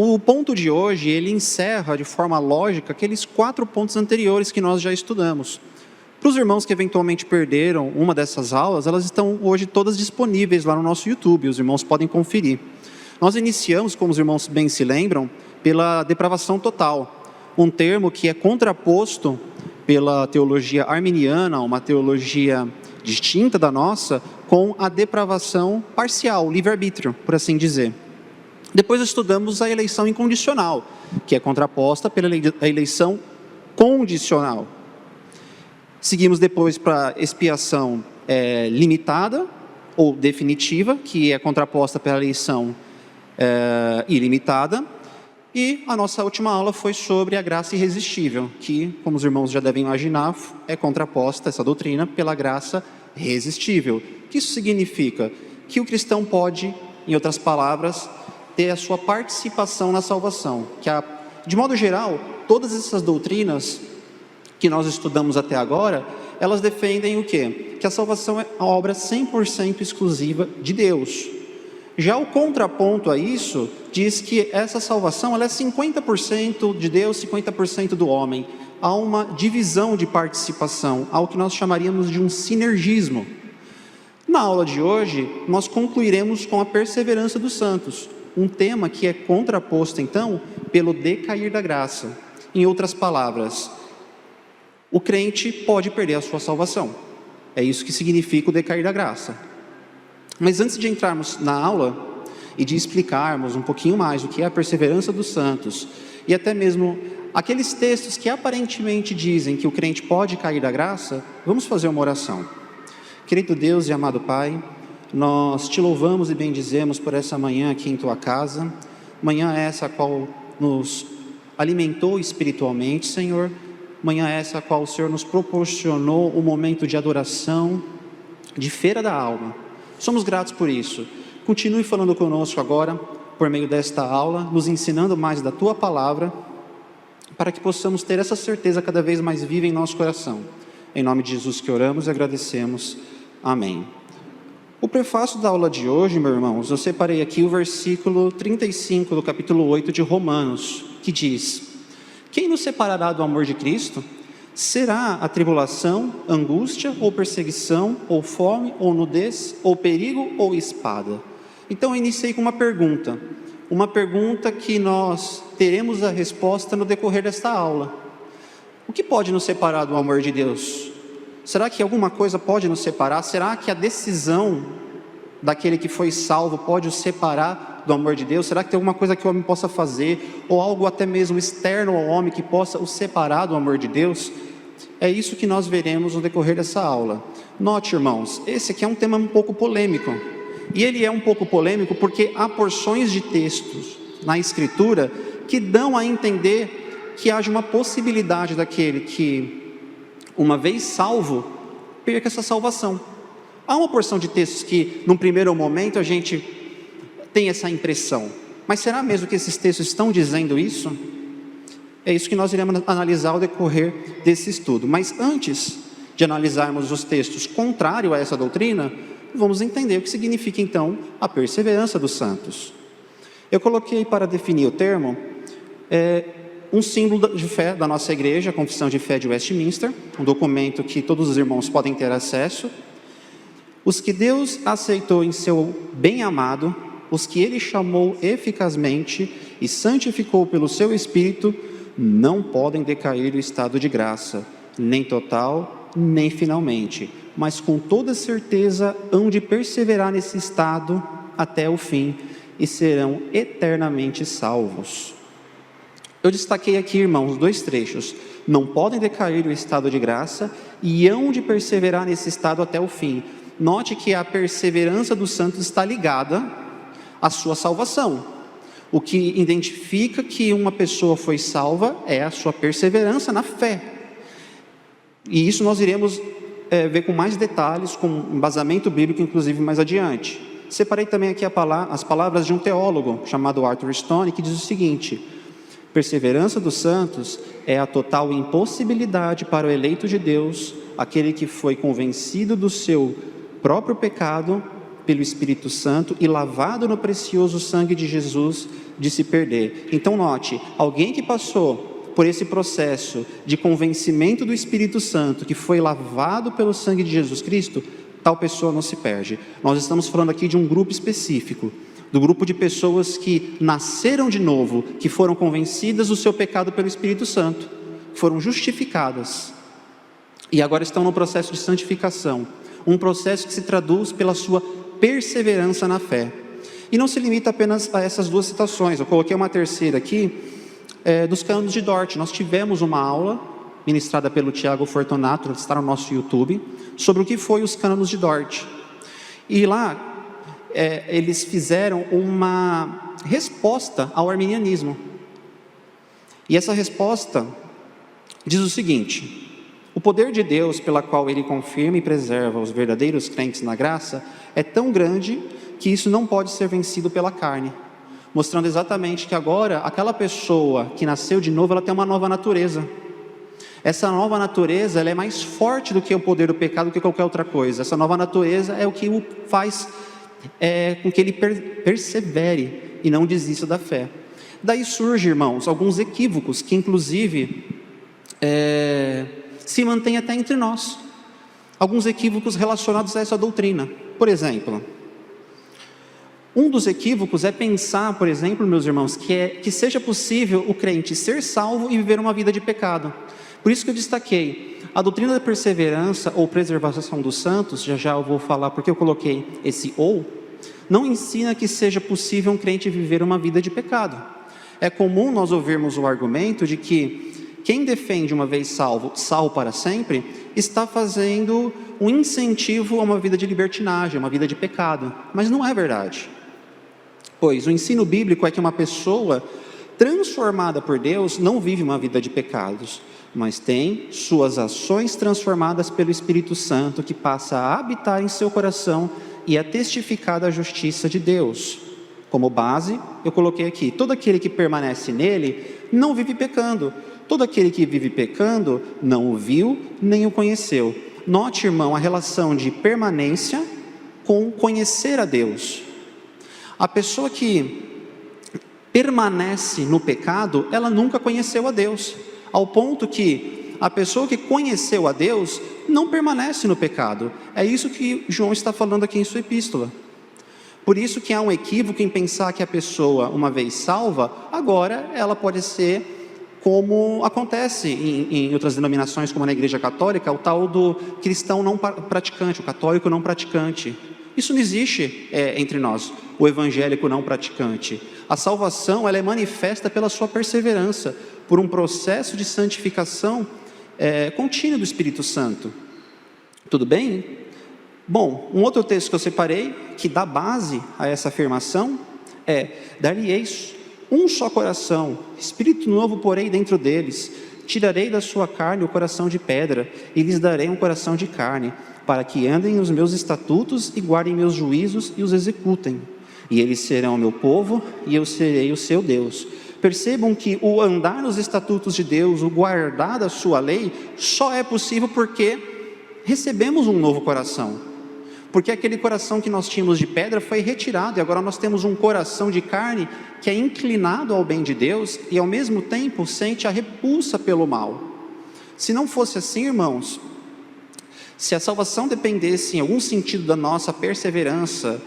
o ponto de hoje, ele encerra de forma lógica aqueles 4 pontos anteriores que nós já estudamos. Para os irmãos que eventualmente perderam uma dessas aulas, elas estão hoje todas disponíveis lá no nosso YouTube, os irmãos podem conferir. Nós iniciamos, como os irmãos bem se lembram, pela depravação total, um termo que é contraposto pela teologia arminiana, uma teologia distinta da nossa, com a depravação parcial, o livre-arbítrio, por assim dizer. Depois estudamos a eleição incondicional, que é contraposta pela eleição condicional. Seguimos depois para a expiação limitada ou definitiva, que é contraposta pela eleição ilimitada. E a nossa última aula foi sobre a graça irresistível, que, como os irmãos já devem imaginar, é contraposta, essa doutrina, pela graça resistível. O que isso significa? Que o cristão pode, em outras palavras, ter a sua participação na salvação. De modo geral, todas essas doutrinas que nós estudamos até agora, elas defendem o quê? Que a salvação é a obra 100% exclusiva de Deus. Já o contraponto a isso diz que essa salvação ela é 50% de Deus, 50% do homem. Há uma divisão de participação, algo que nós chamaríamos de um sinergismo. Na aula de hoje, nós concluiremos com a perseverança dos santos, um tema que é contraposto, então, pelo decair da graça. Em outras palavras, o crente pode perder a sua salvação. É isso que significa o decair da graça. Mas antes de entrarmos na aula e de explicarmos um pouquinho mais o que é a perseverança dos santos e até mesmo aqueles textos que aparentemente dizem que o crente pode cair da graça, vamos fazer uma oração. Querido Deus e amado Pai, nós te louvamos e bendizemos por essa manhã aqui em tua casa, manhã essa a qual nos alimentou espiritualmente, Senhor, manhã essa a qual o Senhor nos proporcionou um momento de adoração, de feira da alma. Somos gratos por isso. Continue falando conosco agora, por meio desta aula, nos ensinando mais da Tua Palavra, para que possamos ter essa certeza cada vez mais viva em nosso coração. Em nome de Jesus que oramos e agradecemos. Amém. O prefácio da aula de hoje, meus irmãos, eu separei aqui o versículo 35 do capítulo 8 de Romanos, que diz: quem nos separará do amor de Cristo? Será a tribulação, angústia, ou perseguição, ou fome, ou nudez, ou perigo, ou espada? Então eu iniciei com uma pergunta que nós teremos a resposta no decorrer desta aula. O que pode nos separar do amor de Deus? Será que alguma coisa pode nos separar? Será que a decisão daquele que foi salvo pode o separar do amor de Deus? Será que tem alguma coisa que o homem possa fazer, ou algo até mesmo externo ao homem que possa o separar do amor de Deus? É isso que nós veremos no decorrer dessa aula. Note, irmãos, esse aqui é um tema um pouco polêmico, e ele é um pouco polêmico porque há porções de textos na Escritura que dão a entender que haja uma possibilidade daquele que, uma vez salvo, perca essa salvação. Há uma porção de textos que, num primeiro momento, a gente tem essa impressão. Mas será mesmo que esses textos estão dizendo isso? É isso que nós iremos analisar ao decorrer desse estudo. Mas antes de analisarmos os textos contrários a essa doutrina, vamos entender o que significa, então, a perseverança dos santos. Eu coloquei para definir o termo, um símbolo de fé da nossa igreja, a Confissão de Fé de Westminster, um documento que todos os irmãos podem ter acesso. Os que Deus aceitou em seu bem-amado, os que Ele chamou eficazmente e santificou pelo seu Espírito, não podem decair do estado de graça, nem total, nem finalmente, mas com toda certeza hão de perseverar nesse estado até o fim e serão eternamente salvos. Eu destaquei aqui, irmãos, 2 trechos. Não podem decair do estado de graça e hão de perseverar nesse estado até o fim. Note que a perseverança dos santos está ligada à sua salvação. O que identifica que uma pessoa foi salva é a sua perseverança na fé. E isso nós iremos ver com mais detalhes, com embasamento bíblico, inclusive mais adiante. Separei também aqui as palavras de um teólogo chamado Arthur Stone, que diz o seguinte: perseverança dos santos é a total impossibilidade para o eleito de Deus, aquele que foi convencido do seu próprio pecado pelo Espírito Santo e lavado no precioso sangue de Jesus de se perder. Então note, alguém que passou por esse processo de convencimento do Espírito Santo, que foi lavado pelo sangue de Jesus Cristo, tal pessoa não se perde. Nós estamos falando aqui de um grupo específico, do grupo de pessoas que nasceram de novo, que foram convencidas do seu pecado pelo Espírito Santo, foram justificadas, e agora estão no processo de santificação, um processo que se traduz pela sua perseverança na fé. E não se limita apenas a essas duas citações, eu coloquei uma terceira aqui, dos cânones de Dort. Nós tivemos uma aula, ministrada pelo Tiago Fortunato, que está no nosso YouTube, sobre o que foi os cânones de Dort. E lá, eles fizeram uma resposta ao arminianismo. E essa resposta diz o seguinte: o poder de Deus, pela qual Ele confirma e preserva os verdadeiros crentes na graça, é tão grande que isso não pode ser vencido pela carne, mostrando exatamente que agora, aquela pessoa que nasceu de novo, ela tem uma nova natureza. Essa nova natureza, ela é mais forte do que o poder do pecado, do que qualquer outra coisa. Essa nova natureza é o que o faz com que ele persevere e não desista da fé. Daí surge, irmãos, alguns equívocos que inclusive se mantêm até entre nós. Alguns equívocos relacionados a essa doutrina. Por exemplo, um dos equívocos é pensar, por exemplo, meus irmãos, que seja possível o crente ser salvo e viver uma vida de pecado. Por isso que eu destaquei a doutrina da perseverança ou preservação dos santos, já eu vou falar porque eu coloquei esse ou, não ensina que seja possível um crente viver uma vida de pecado. É comum nós ouvirmos o argumento de que quem defende uma vez salvo para sempre, está fazendo um incentivo a uma vida de libertinagem, uma vida de pecado. Mas não é verdade. Pois o ensino bíblico é que uma pessoa transformada por Deus não vive uma vida de pecados, mas tem suas ações transformadas pelo Espírito Santo, que passa a habitar em seu coração e a testificar da justiça de Deus. Como base, eu coloquei aqui: todo aquele que permanece nele não vive pecando. Todo aquele que vive pecando não o viu nem o conheceu. Note, irmão, a relação de permanência com conhecer a Deus. A pessoa que permanece no pecado, ela nunca conheceu a Deus, ao ponto que a pessoa que conheceu a Deus não permanece no pecado. É isso que João está falando aqui em sua epístola. Por isso que há um equívoco em pensar que a pessoa, uma vez salva, agora ela pode ser, como acontece em outras denominações, como na Igreja Católica, o tal do cristão não praticante, o católico não praticante. Isso não existe entre nós, o evangélico não praticante. A salvação, ela é manifesta pela sua perseverança, por um processo de santificação contínuo do Espírito Santo. Tudo bem? Bom, um outro texto que eu separei, que dá base a essa afirmação, é: dar-lhe-eis um só coração, espírito novo porei dentro deles, tirarei da sua carne o coração de pedra, e lhes darei um coração de carne, para que andem os meus estatutos e guardem meus juízos e os executem. E eles serão meu povo, e eu serei o seu Deus. Percebam que o andar nos estatutos de Deus, o guardar da sua lei, só é possível porque recebemos um novo coração. Porque aquele coração que nós tínhamos de pedra foi retirado, e agora nós temos um coração de carne que é inclinado ao bem de Deus e ao mesmo tempo sente a repulsa pelo mal. Se não fosse assim, irmãos, se a salvação dependesse em algum sentido da nossa perseverança,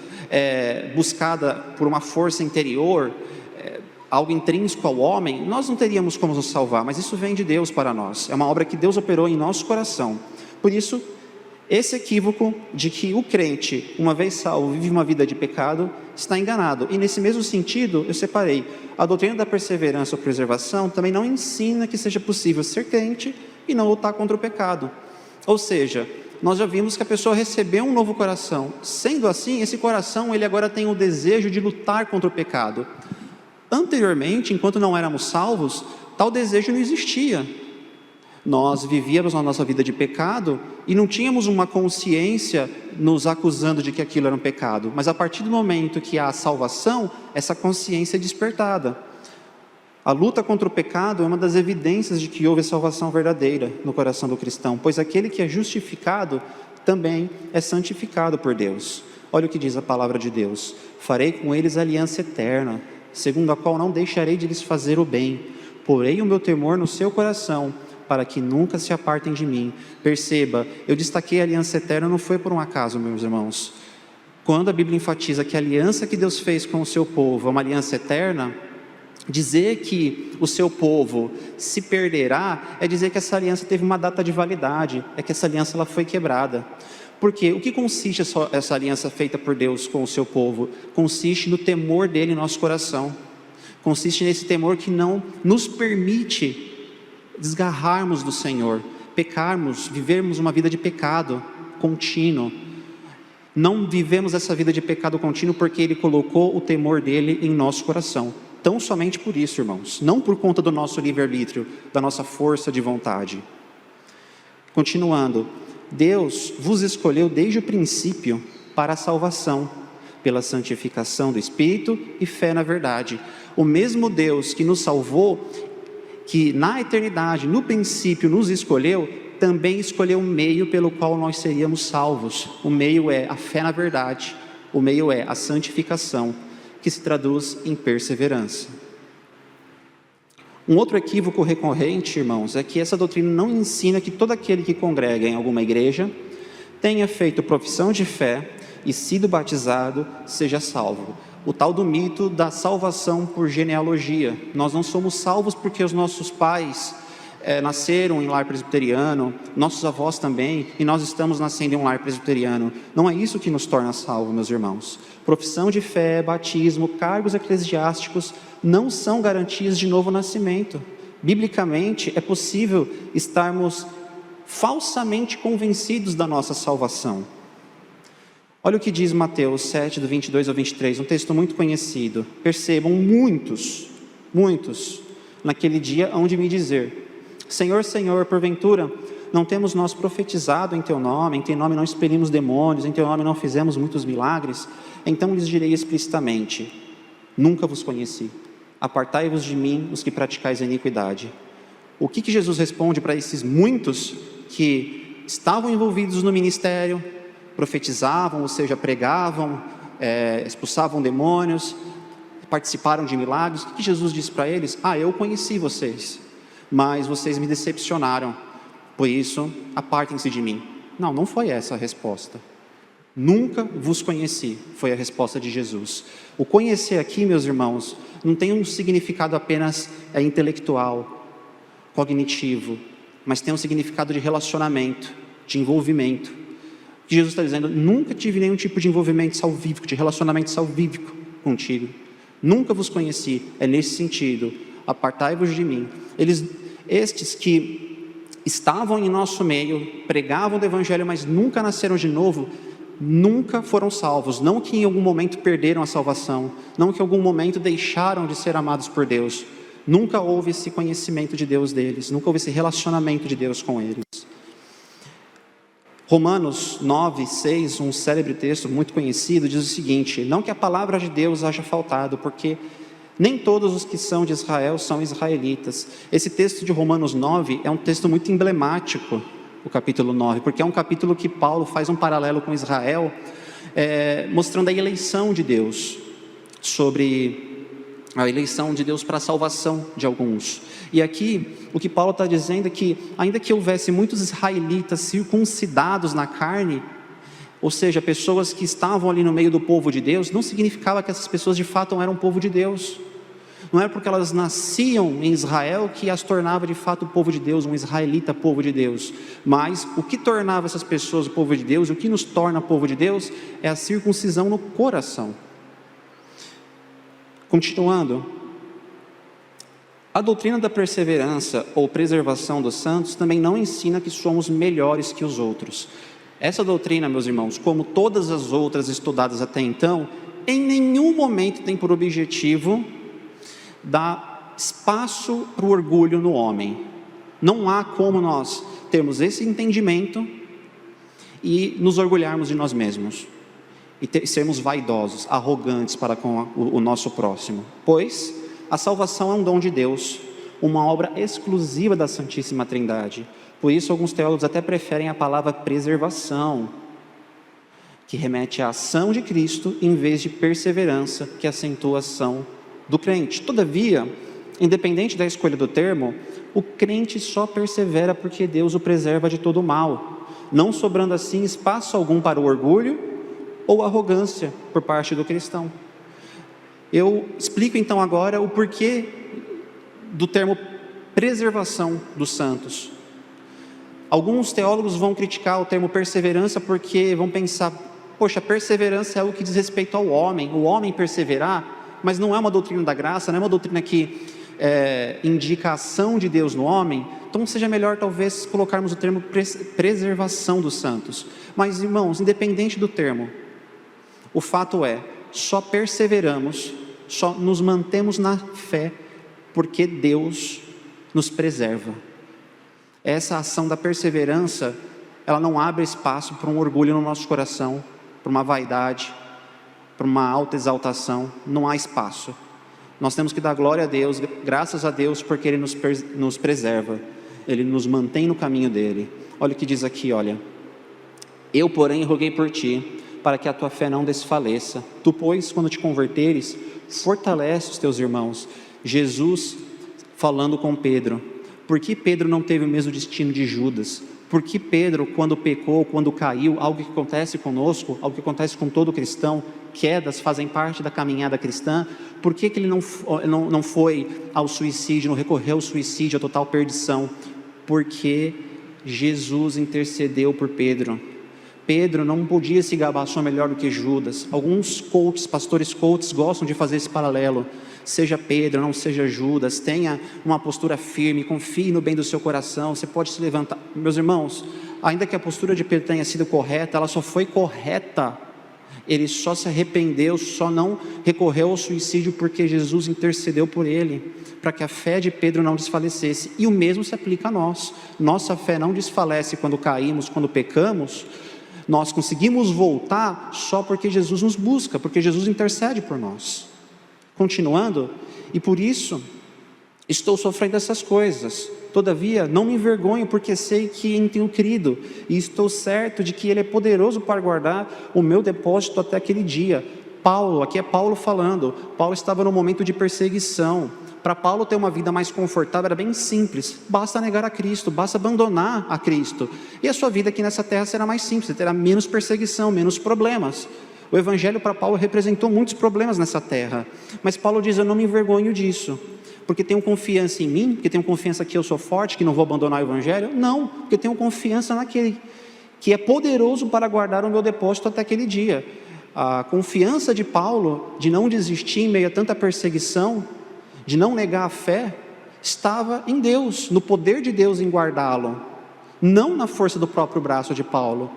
buscada por uma força interior, algo intrínseco ao homem, nós não teríamos como nos salvar, mas isso vem de Deus para nós, é uma obra que Deus operou em nosso coração. Por isso, esse equívoco de que o crente, uma vez salvo, vive uma vida de pecado, está enganado. E nesse mesmo sentido, eu separei: a doutrina da perseverança ou preservação também não ensina que seja possível ser crente e não lutar contra o pecado. Ou seja, nós já vimos que a pessoa recebeu um novo coração. Sendo assim, esse coração, ele agora tem o desejo de lutar contra o pecado. Anteriormente, enquanto não éramos salvos, tal desejo não existia. Nós vivíamos a nossa vida de pecado e não tínhamos uma consciência nos acusando de que aquilo era um pecado. Mas a partir do momento que há a salvação, essa consciência é despertada. A luta contra o pecado é uma das evidências de que houve a salvação verdadeira no coração do cristão, pois aquele que é justificado também é santificado por Deus. Olha o que diz a palavra de Deus: farei com eles aliança eterna, segundo a qual não deixarei de lhes fazer o bem, porei o meu temor no seu coração, para que nunca se apartem de mim. Perceba, eu destaquei a aliança eterna, não foi por um acaso, meus irmãos. Quando a Bíblia enfatiza que a aliança que Deus fez com o seu povo é uma aliança eterna, dizer que o seu povo se perderá é dizer que essa aliança teve uma data de validade, é que essa aliança ela foi quebrada. Porque o que consiste essa aliança feita por Deus com o seu povo? Consiste no temor dele em nosso coração. Consiste nesse temor que não nos permite desgarrarmos do Senhor, pecarmos, vivermos uma vida de pecado contínuo. Não vivemos essa vida de pecado contínuo porque Ele colocou o temor dEle em nosso coração. Tão somente por isso, irmãos, não por conta do nosso livre-arbítrio, da nossa força de vontade. Continuando, Deus vos escolheu desde o princípio para a salvação, pela santificação do Espírito e fé na verdade. O mesmo Deus que nos salvou, que na eternidade, no princípio nos escolheu, também escolheu um meio pelo qual nós seríamos salvos. O meio é a fé na verdade, o meio é a santificação, que se traduz em perseverança. Um outro equívoco recorrente, irmãos, é que essa doutrina não ensina que todo aquele que congrega em alguma igreja tenha feito profissão de fé e sido batizado seja salvo. O tal do mito da salvação por genealogia. Nós não somos salvos porque os nossos pais nasceram em lar presbiteriano, nossos avós também, e nós estamos nascendo em um lar presbiteriano. Não é isso que nos torna salvos, meus irmãos. Profissão de fé, batismo, cargos eclesiásticos não são garantias de novo nascimento. Biblicamente, é possível estarmos falsamente convencidos da nossa salvação. Olha o que diz Mateus 7, do 22 ao 23, um texto muito conhecido. Percebam, muitos, naquele dia hão de me dizer: Senhor, Senhor, porventura, não temos nós profetizado em Teu nome, em Teu nome não expelimos demônios, em Teu nome não fizemos muitos milagres? Então lhes direi explicitamente: nunca vos conheci, apartai-vos de mim, os que praticais a iniquidade. O que Jesus responde para esses muitos que estavam envolvidos no ministério, profetizavam, ou seja, pregavam, expulsavam demônios, participaram de milagres? O que Jesus disse para eles? Eu conheci vocês, mas vocês me decepcionaram, por isso apartem-se de mim. Não foi essa a resposta. Nunca vos conheci, foi a resposta de Jesus. O conhecer aqui, meus irmãos, não tem um significado apenas intelectual, cognitivo, mas tem um significado de relacionamento, de envolvimento. Que Jesus está dizendo: nunca tive nenhum tipo de envolvimento salvífico, de relacionamento salvífico contigo. Nunca vos conheci, é nesse sentido. Apartai-vos de mim. Estes que estavam em nosso meio, pregavam o Evangelho, mas nunca nasceram de novo, nunca foram salvos. Não que em algum momento perderam a salvação, não que em algum momento deixaram de ser amados por Deus. Nunca houve esse conhecimento de Deus deles, nunca houve esse relacionamento de Deus com eles. Romanos 9, 6, um célebre texto muito conhecido, diz o seguinte: não que a palavra de Deus haja faltado, porque nem todos os que são de Israel são israelitas. Esse texto de Romanos 9 é um texto muito emblemático, o capítulo 9, porque é um capítulo que Paulo faz um paralelo com Israel, mostrando a eleição de Deus, sobre a eleição de Deus para a salvação de alguns. E aqui, o que Paulo está dizendo é que, ainda que houvesse muitos israelitas circuncidados na carne, ou seja, pessoas que estavam ali no meio do povo de Deus, não significava que essas pessoas de fato eram o povo de Deus. Não era porque elas nasciam em Israel que as tornava de fato o povo de Deus, um israelita povo de Deus. Mas o que tornava essas pessoas o povo de Deus, o que nos torna povo de Deus, é a circuncisão no coração. Continuando, a doutrina da perseverança ou preservação dos santos também não ensina que somos melhores que os outros. Essa doutrina, meus irmãos, como todas as outras estudadas até então, em nenhum momento tem por objetivo dar espaço para o orgulho no homem. Não há como nós termos esse entendimento e nos orgulharmos de nós mesmos, e sermos vaidosos, arrogantes para com o nosso próximo, pois a salvação é um dom de Deus, uma obra exclusiva da Santíssima Trindade. Por isso alguns teólogos até preferem a palavra preservação, que remete à ação de Cristo, em vez de perseverança, que acentua a ação do crente. Todavia, independente da escolha do termo, o crente só persevera porque Deus o preserva de todo o mal, não sobrando assim espaço algum para o orgulho ou arrogância por parte do cristão. Eu explico então agora o porquê do termo preservação dos santos. Alguns teólogos vão criticar o termo perseverança porque vão pensar, poxa, perseverança é algo que diz respeito ao homem, o homem perseverar, mas não é uma doutrina da graça, não é uma doutrina que indica a ação de Deus no homem. Então seja melhor talvez colocarmos o termo preservação dos santos. Mas irmãos, independente do termo, o fato é, só perseveramos, só nos mantemos na fé, porque Deus nos preserva. Essa ação da perseverança, ela não abre espaço para um orgulho no nosso coração, para uma vaidade, para uma alta exaltação. Não há espaço. Nós temos que dar glória a Deus, graças a Deus, porque Ele nos preserva, Ele nos mantém no caminho dEle. Olha o que diz aqui, olha: eu, porém, roguei por ti, para que a tua fé não desfaleça. Tu, pois, quando te converteres, fortalece os teus irmãos. Jesus falando com Pedro. Por que Pedro não teve o mesmo destino de Judas? Por que Pedro, quando pecou, quando caiu, algo que acontece conosco, algo que acontece com todo cristão, quedas fazem parte da caminhada cristã, por que ele não foi ao suicídio, não recorreu ao suicídio, à total perdição? Porque Jesus intercedeu por Pedro. Pedro não podia se gabar, só melhor do que Judas. Alguns pastores coaches gostam de fazer esse paralelo. Seja Pedro, não seja Judas, tenha uma postura firme, confie no bem do seu coração, você pode se levantar. Meus irmãos, ainda que a postura de Pedro tenha sido correta, ela só foi correta, ele só se arrependeu, só não recorreu ao suicídio porque Jesus intercedeu por ele, para que a fé de Pedro não desfalecesse. E o mesmo se aplica a nós. Nossa fé não desfalece quando caímos, quando pecamos. Nós conseguimos voltar só porque Jesus nos busca, porque Jesus intercede por nós. Continuando, e por isso estou sofrendo essas coisas, todavia não me envergonho, porque sei que em tenho crido, e estou certo de que Ele é poderoso para guardar o meu depósito até aquele dia. Paulo, aqui é Paulo falando, Paulo estava num momento de perseguição. Para Paulo ter uma vida mais confortável era bem simples, basta negar a Cristo, basta abandonar a Cristo, e a sua vida aqui nessa terra será mais simples, você terá menos perseguição, menos problemas. O Evangelho para Paulo representou muitos problemas nessa terra, mas Paulo diz, eu não me envergonho disso, porque tenho confiança em mim, porque tenho confiança que eu sou forte, que não vou abandonar o Evangelho? Não, porque tenho confiança naquele que é poderoso para guardar o meu depósito até aquele dia. A confiança de Paulo, de não desistir em meio a tanta perseguição, de não negar a fé, estava em Deus, no poder de Deus em guardá-lo, não na força do próprio braço de Paulo,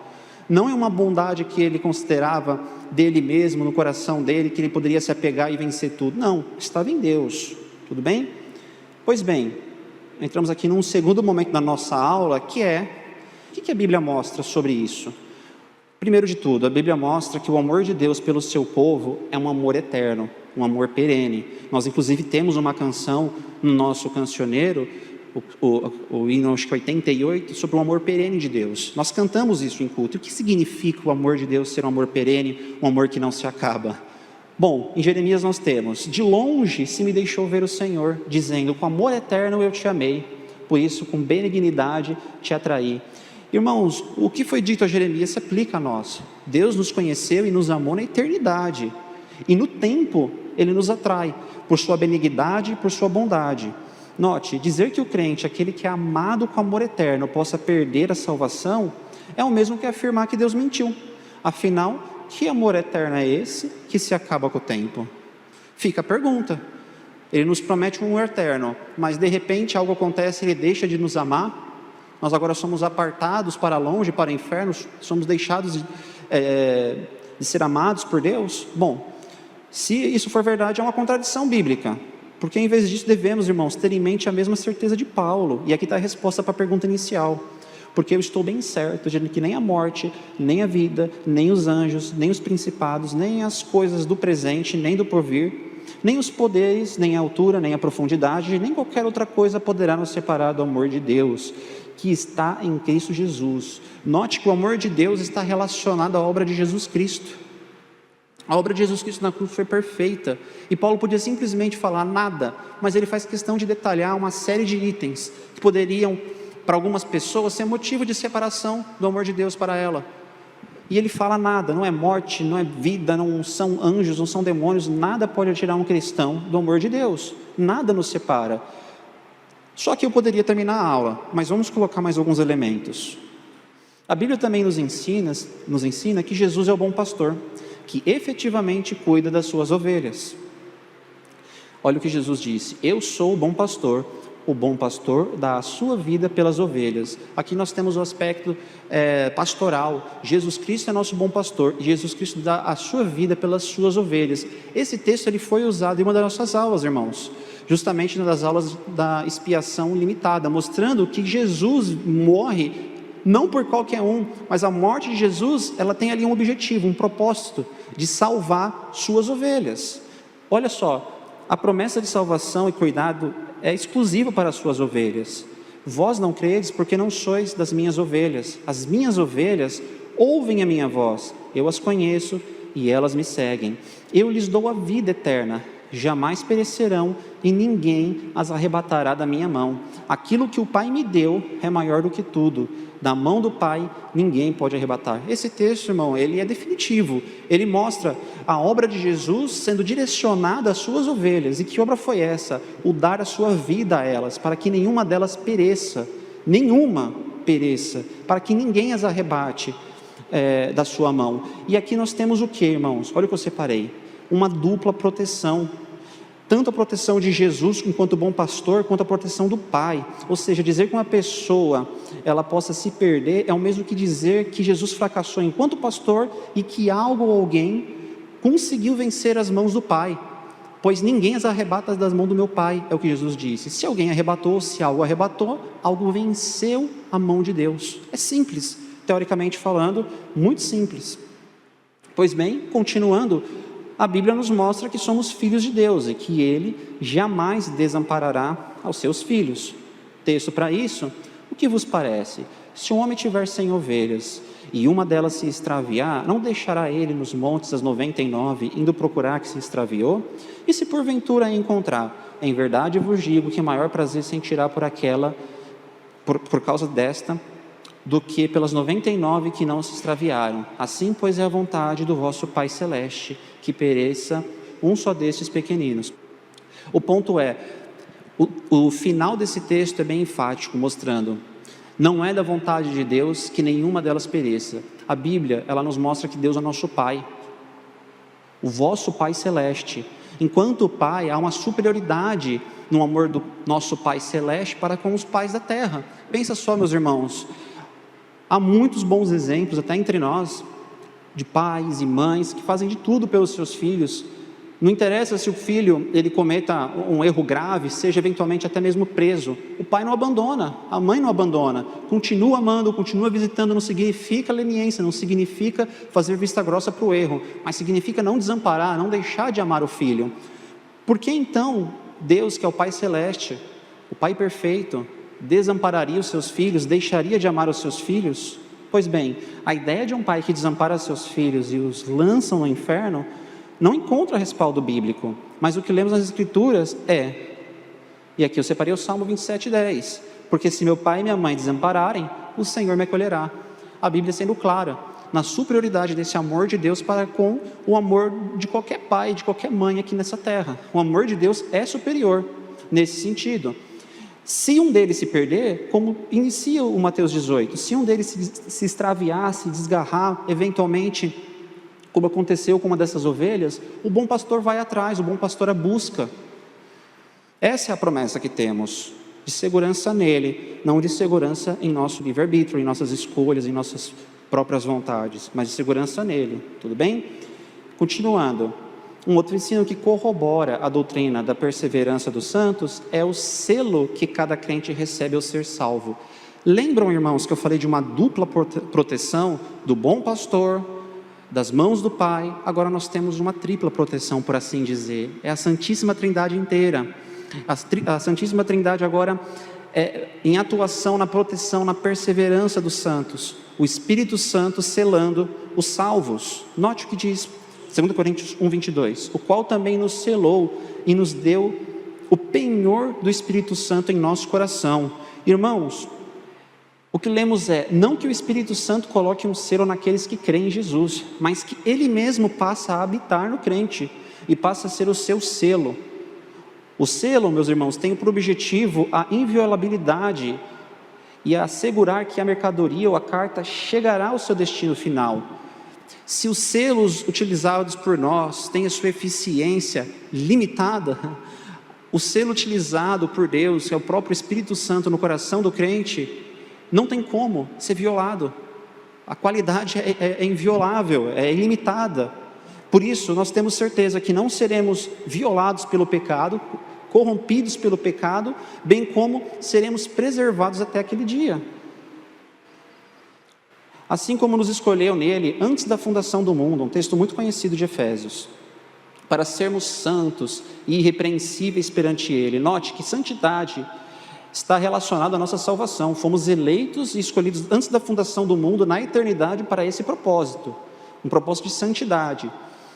não é uma bondade que ele considerava dele mesmo, no coração dele, que ele poderia se apegar e vencer tudo. Não, estava em Deus. Tudo bem? Pois bem, entramos aqui num segundo momento da nossa aula, que é, o que a Bíblia mostra sobre isso? Primeiro de tudo, a Bíblia mostra que o amor de Deus pelo seu povo é um amor eterno, um amor perene. Nós inclusive temos uma canção no nosso cancioneiro, o hino acho que 88, sobre o amor perene de Deus. Nós cantamos isso em culto. O que significa o amor de Deus ser um amor perene, um amor que não se acaba? Bom, em Jeremias nós temos, de longe se me deixou ver o Senhor, dizendo, com amor eterno eu te amei, por isso com benignidade te atraí. Irmãos, o que foi dito a Jeremias se aplica a nós. Deus nos conheceu e nos amou na eternidade, e no tempo Ele nos atrai, por sua benignidade e por sua bondade. Note, dizer que o crente, aquele que é amado com amor eterno, possa perder a salvação, é o mesmo que afirmar que Deus mentiu. Afinal, que amor eterno é esse que se acaba com o tempo? Fica a pergunta. Ele nos promete um amor eterno, mas de repente algo acontece, Ele deixa de nos amar, nós agora somos apartados para longe, para o inferno, somos deixados de ser amados por Deus? Bom, se isso for verdade, é uma contradição bíblica. Porque em vez disso devemos, irmãos, ter em mente a mesma certeza de Paulo. E aqui está a resposta para a pergunta inicial. Porque eu estou bem certo de que nem a morte, nem a vida, nem os anjos, nem os principados, nem as coisas do presente, nem do porvir, nem os poderes, nem a altura, nem a profundidade, nem qualquer outra coisa poderá nos separar do amor de Deus, que está em Cristo Jesus. Note que o amor de Deus está relacionado à obra de Jesus Cristo. A obra de Jesus Cristo na cruz foi perfeita, e Paulo podia simplesmente falar nada, mas ele faz questão de detalhar uma série de itens que poderiam, para algumas pessoas, ser motivo de separação do amor de Deus para ela. E ele fala nada, não é morte, não é vida, não são anjos, não são demônios, nada pode tirar um cristão do amor de Deus, nada nos separa. Só que eu poderia terminar a aula, mas vamos colocar mais alguns elementos. A Bíblia também nos ensina que Jesus é o bom pastor, que efetivamente cuida das suas ovelhas. Olha o que Jesus disse: eu sou o bom pastor dá a sua vida pelas ovelhas. Aqui nós temos o aspecto pastoral. Jesus Cristo é nosso bom pastor, e Jesus Cristo dá a sua vida pelas suas ovelhas. Esse texto ele foi usado em uma das nossas aulas, irmãos, justamente nas aulas da expiação limitada, mostrando que Jesus morre não por qualquer um, mas a morte de Jesus, ela tem ali um objetivo, um propósito, de salvar suas ovelhas. Olha só, a promessa de salvação e cuidado é exclusiva para as suas ovelhas. Vós não credes porque não sois das minhas ovelhas. As minhas ovelhas ouvem a minha voz, eu as conheço e elas me seguem. Eu lhes dou a vida eterna, jamais perecerão e ninguém as arrebatará da minha mão. Aquilo que o Pai me deu é maior do que tudo. Da mão do Pai ninguém pode arrebatar. Esse texto, irmão, ele é definitivo. Ele mostra a obra de Jesus sendo direcionada às suas ovelhas. E que obra foi essa? O dar a sua vida a elas, para que nenhuma delas pereça. Nenhuma pereça, para que ninguém as arrebate da sua mão. E aqui nós temos o que, irmãos? Olha o que eu separei. Uma dupla proteção, tanto a proteção de Jesus enquanto bom pastor, quanto a proteção do Pai. Ou seja, dizer que uma pessoa ela possa se perder é o mesmo que dizer que Jesus fracassou enquanto pastor e que algo ou alguém conseguiu vencer as mãos do Pai, pois ninguém as arrebata das mãos do meu Pai, é o que Jesus disse. Se alguém arrebatou, se algo arrebatou, algo venceu a mão de Deus. É simples, teoricamente falando, muito simples. Pois bem, continuando, a Bíblia nos mostra que somos filhos de Deus e que Ele jamais desamparará aos seus filhos. Texto para isso: o que vos parece? Se um homem tiver 100 ovelhas e uma delas se extraviar, não deixará ele nos montes as 99, indo procurar que se extraviou? E se porventura a encontrar, em verdade vos digo que maior prazer sentirá por aquela, por causa desta, do que pelas 99 que não se extraviaram. Assim, pois, é a vontade do vosso Pai Celeste, que pereça um só destes pequeninos. O ponto é, o final desse texto é bem enfático, mostrando, não é da vontade de Deus que nenhuma delas pereça. A Bíblia, ela nos mostra que Deus é nosso Pai, o vosso Pai Celeste. Enquanto o Pai, há uma superioridade no amor do nosso Pai Celeste para com os pais da terra. Pensa só, meus irmãos, há muitos bons exemplos, até entre nós, de pais e mães que fazem de tudo pelos seus filhos. Não interessa se o filho ele cometa um erro grave, seja eventualmente até mesmo preso. O pai não abandona, a mãe não abandona. Continua amando, continua visitando, não significa leniência, não significa fazer vista grossa para o erro, mas significa não desamparar, não deixar de amar o filho. Por que então Deus, que é o Pai Celeste, o Pai perfeito, desampararia os seus filhos, deixaria de amar os seus filhos? Pois bem, a ideia de um pai que desampara seus filhos e os lança no inferno não encontra respaldo bíblico, mas o que lemos nas Escrituras e aqui eu separei o Salmo 27:10, porque se meu pai e minha mãe desampararem, o Senhor me acolherá. A Bíblia sendo clara na superioridade desse amor de Deus para com o amor de qualquer pai, de qualquer mãe aqui nessa terra. O amor de Deus é superior nesse sentido. Se um deles se perder, como inicia o Mateus 18, se um deles se extraviar, se desgarrar, eventualmente, como aconteceu com uma dessas ovelhas, o bom pastor vai atrás, o bom pastor a busca. Essa é a promessa que temos, de segurança nele, não de segurança em nosso livre-arbítrio, em nossas escolhas, em nossas próprias vontades, mas de segurança nele, tudo bem? Continuando. Um outro ensino que corrobora a doutrina da perseverança dos santos é o selo que cada crente recebe ao ser salvo. Lembram, irmãos, que eu falei de uma dupla proteção do bom pastor, das mãos do Pai? Agora nós temos uma tripla proteção, por assim dizer. É a Santíssima Trindade inteira. A Santíssima Trindade agora em atuação na proteção, na perseverança dos santos. O Espírito Santo selando os salvos. Note o que diz 2 Coríntios 1:22, o qual também nos selou e nos deu o penhor do Espírito Santo em nosso coração. Irmãos, o que lemos não que o Espírito Santo coloque um selo naqueles que creem em Jesus, mas que Ele mesmo passa a habitar no crente e passa a ser o seu selo. O selo, meus irmãos, tem por objetivo a inviolabilidade e a assegurar que a mercadoria ou a carta chegará ao seu destino final. Se os selos utilizados por nós têm a sua eficiência limitada, o selo utilizado por Deus, que é o próprio Espírito Santo no coração do crente, não tem como ser violado. A qualidade é inviolável, é ilimitada. Por isso, nós temos certeza que não seremos violados pelo pecado, corrompidos pelo pecado, bem como seremos preservados até aquele dia. Assim como nos escolheu nele antes da fundação do mundo, um texto muito conhecido de Efésios, para sermos santos e irrepreensíveis perante ele. Note que santidade está relacionada à nossa salvação. Fomos eleitos e escolhidos antes da fundação do mundo, na eternidade, para esse propósito, um propósito de santidade.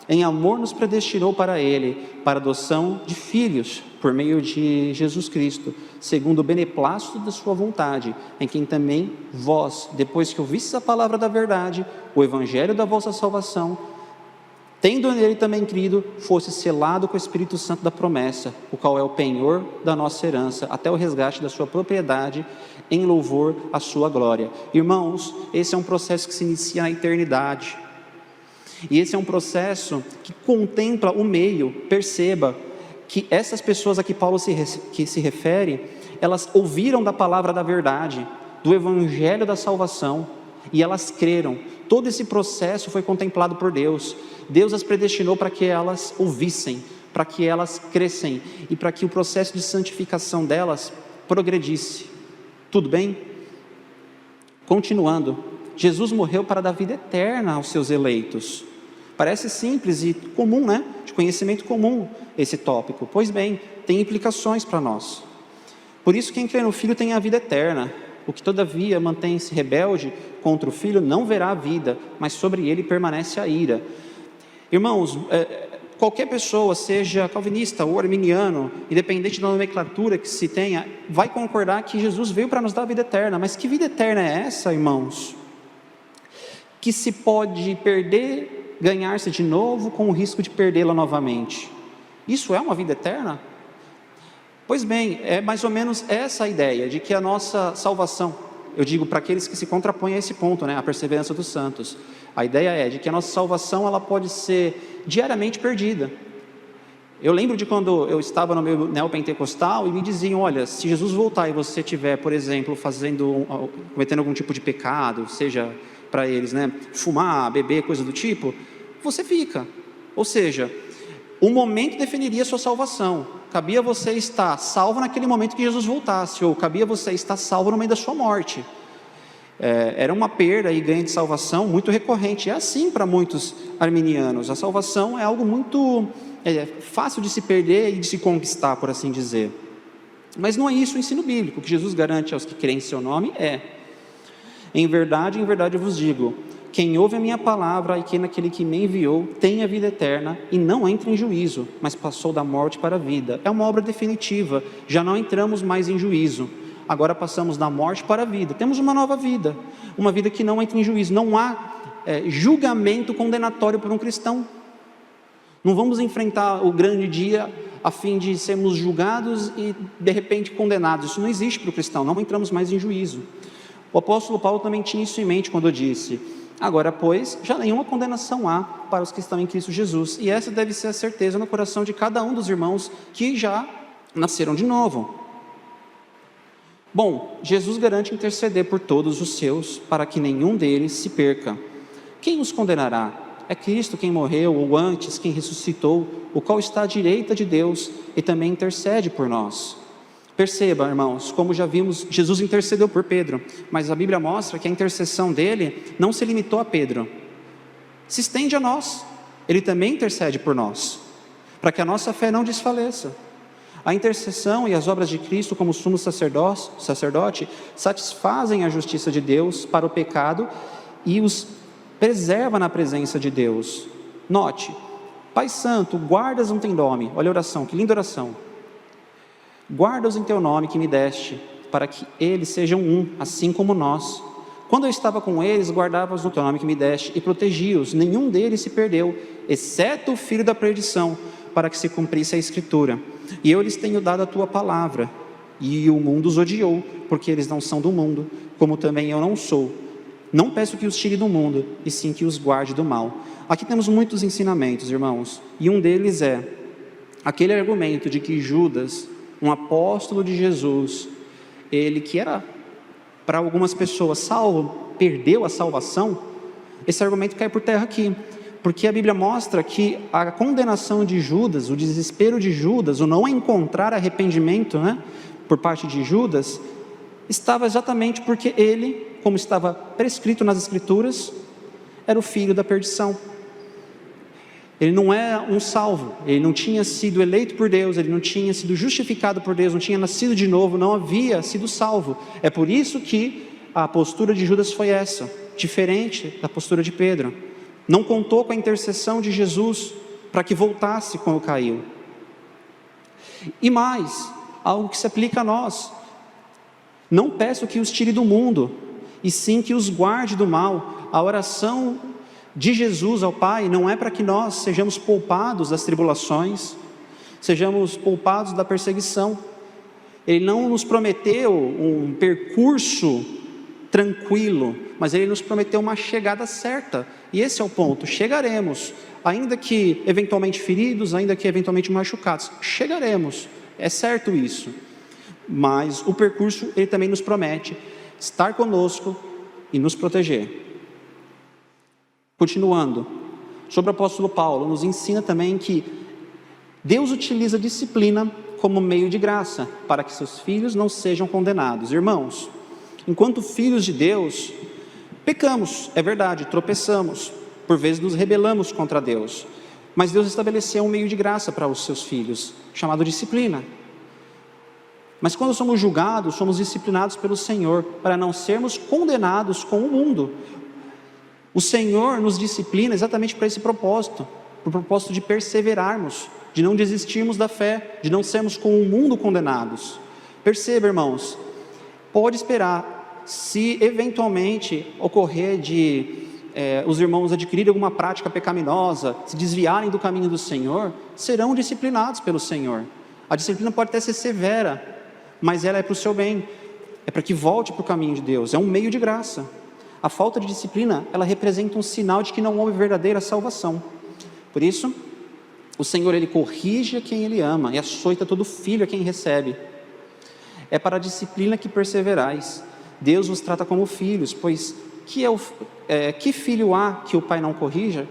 Em amor nos predestinou para ele, para adoção de filhos, por meio de Jesus Cristo, segundo o beneplácito da sua vontade, em quem também vós, depois que ouvistes a palavra da verdade, o evangelho da vossa salvação, tendo nele também crido, fosse selado com o Espírito Santo da promessa, o qual é o penhor da nossa herança, até o resgate da sua propriedade, em louvor à sua glória. Irmãos, esse é um processo que se inicia na eternidade, e esse é um processo que contempla o meio. Perceba que essas pessoas a que Paulo se refere, elas ouviram da palavra da verdade, do evangelho da salvação, e elas creram. Todo esse processo foi contemplado por Deus. Deus as predestinou para que elas ouvissem, para que elas crescem, e para que o processo de santificação delas progredisse. Tudo bem? Continuando, Jesus morreu para dar vida eterna aos seus eleitos. Parece simples e comum, né? De conhecimento comum esse tópico. Pois bem, tem implicações para nós. Por isso, quem crê no Filho tem a vida eterna. O que todavia mantém-se rebelde contra o Filho não verá a vida, mas sobre ele permanece a ira. Irmãos, qualquer pessoa, seja calvinista ou arminiano, independente da nomenclatura que se tenha, vai concordar que Jesus veio para nos dar a vida eterna. Mas que vida eterna é essa, irmãos? Que se pode perder, ganhar-se de novo com o risco de perdê-la novamente. Isso é uma vida eterna? Pois bem, é mais ou menos essa a ideia de que a nossa salvação, eu digo para aqueles que se contrapõem a esse ponto, né, a perseverança dos santos, a ideia é de que a nossa salvação ela pode ser diariamente perdida. Eu lembro de quando eu estava no meu neopentecostal e me diziam, olha, se Jesus voltar e você estiver, por exemplo, cometendo algum tipo de pecado, seja para eles, né, fumar, beber, coisa do tipo, você fica. Ou seja, o momento definiria a sua salvação. Cabia você estar salvo naquele momento que Jesus voltasse, ou cabia você estar salvo no meio da sua morte. Era uma perda e ganho de salvação muito recorrente. É assim para muitos arminianos. A salvação é algo muito fácil de se perder e de se conquistar, por assim dizer. Mas não é isso o ensino bíblico. O que Jesus garante aos que creem em seu nome em verdade eu vos digo, quem ouve a minha palavra e que naquele que me enviou tem a vida eterna e não entra em juízo, mas passou da morte para a vida. É uma obra definitiva, já não entramos mais em juízo, agora passamos da morte para a vida, temos uma nova vida, uma vida que não entra em juízo. Não há julgamento condenatório para um cristão. Não vamos enfrentar o grande dia a fim de sermos julgados e de repente condenados. Isso não existe para o cristão, não entramos mais em juízo. O apóstolo Paulo também tinha isso em mente quando disse, agora pois, já nenhuma condenação há para os que estão em Cristo Jesus, e essa deve ser a certeza no coração de cada um dos irmãos que já nasceram de novo. Bom, Jesus garante interceder por todos os seus, para que nenhum deles se perca. Quem os condenará? É Cristo quem morreu, ou antes quem ressuscitou, o qual está à direita de Deus e também intercede por nós. Perceba, irmãos, como já vimos, Jesus intercedeu por Pedro, mas a Bíblia mostra que a intercessão dele não se limitou a Pedro, se estende a nós. Ele também intercede por nós, para que a nossa fé não desfaleça. A intercessão e as obras de Cristo como sumo sacerdote satisfazem a justiça de Deus para o pecado e os preserva na presença de Deus. Note, Pai Santo, guardas em teu nome. Olha a oração, que linda oração. Guarda-os em teu nome que me deste, para que eles sejam um, assim como nós. Quando eu estava com eles, guardava-os no teu nome que me deste e protegi-os. Nenhum deles se perdeu, exceto o filho da perdição, para que se cumprisse a Escritura. E eu lhes tenho dado a tua palavra, e o mundo os odiou, porque eles não são do mundo, como também eu não sou. Não peço que os tire do mundo, e sim que os guarde do mal. Aqui temos muitos ensinamentos, irmãos, e um deles é aquele argumento de que Judas, um apóstolo de Jesus, ele que era para algumas pessoas salvo, perdeu a salvação. Esse argumento cai por terra aqui, porque a Bíblia mostra que a condenação de Judas, o desespero de Judas, o não encontrar arrependimento, por parte de Judas, estava exatamente porque ele, como estava prescrito nas Escrituras, era o filho da perdição. Ele não é um salvo, ele não tinha sido eleito por Deus, ele não tinha sido justificado por Deus, não tinha nascido de novo, não havia sido salvo. É por isso que a postura de Judas foi essa, diferente da postura de Pedro. Não contou com a intercessão de Jesus para que voltasse quando caiu. E mais, algo que se aplica a nós: não peço que os tire do mundo, e sim que os guarde do mal. A oração de Jesus ao Pai não é para que nós sejamos poupados das tribulações, sejamos poupados da perseguição. Ele não nos prometeu um percurso tranquilo, mas Ele nos prometeu uma chegada certa, e esse é o ponto: chegaremos, ainda que eventualmente feridos, ainda que eventualmente machucados, chegaremos, é certo isso, mas o percurso Ele também nos promete estar conosco e nos proteger. Continuando, sobre o apóstolo Paulo, nos ensina também que Deus utiliza a disciplina como meio de graça, para que seus filhos não sejam condenados. Irmãos, enquanto filhos de Deus, pecamos, é verdade, tropeçamos, por vezes nos rebelamos contra Deus, mas Deus estabeleceu um meio de graça para os seus filhos, chamado disciplina. Mas quando somos julgados, somos disciplinados pelo Senhor, para não sermos condenados com o mundo. O Senhor nos disciplina exatamente para esse propósito, para o propósito de perseverarmos, de não desistirmos da fé, de não sermos com o mundo condenados. Perceba, irmãos, pode esperar, se eventualmente ocorrer de os irmãos adquirirem alguma prática pecaminosa, se desviarem do caminho do Senhor, serão disciplinados pelo Senhor. A disciplina pode até ser severa, mas ela é para o seu bem, é para que volte para o caminho de Deus, é um meio de graça. A falta de disciplina, ela representa um sinal de que não houve verdadeira salvação. Por isso, o Senhor, Ele corrige a quem Ele ama e açoita todo filho a quem recebe. É para a disciplina que perseverais. Deus vos trata como filhos, pois que filho há que o pai não corrija?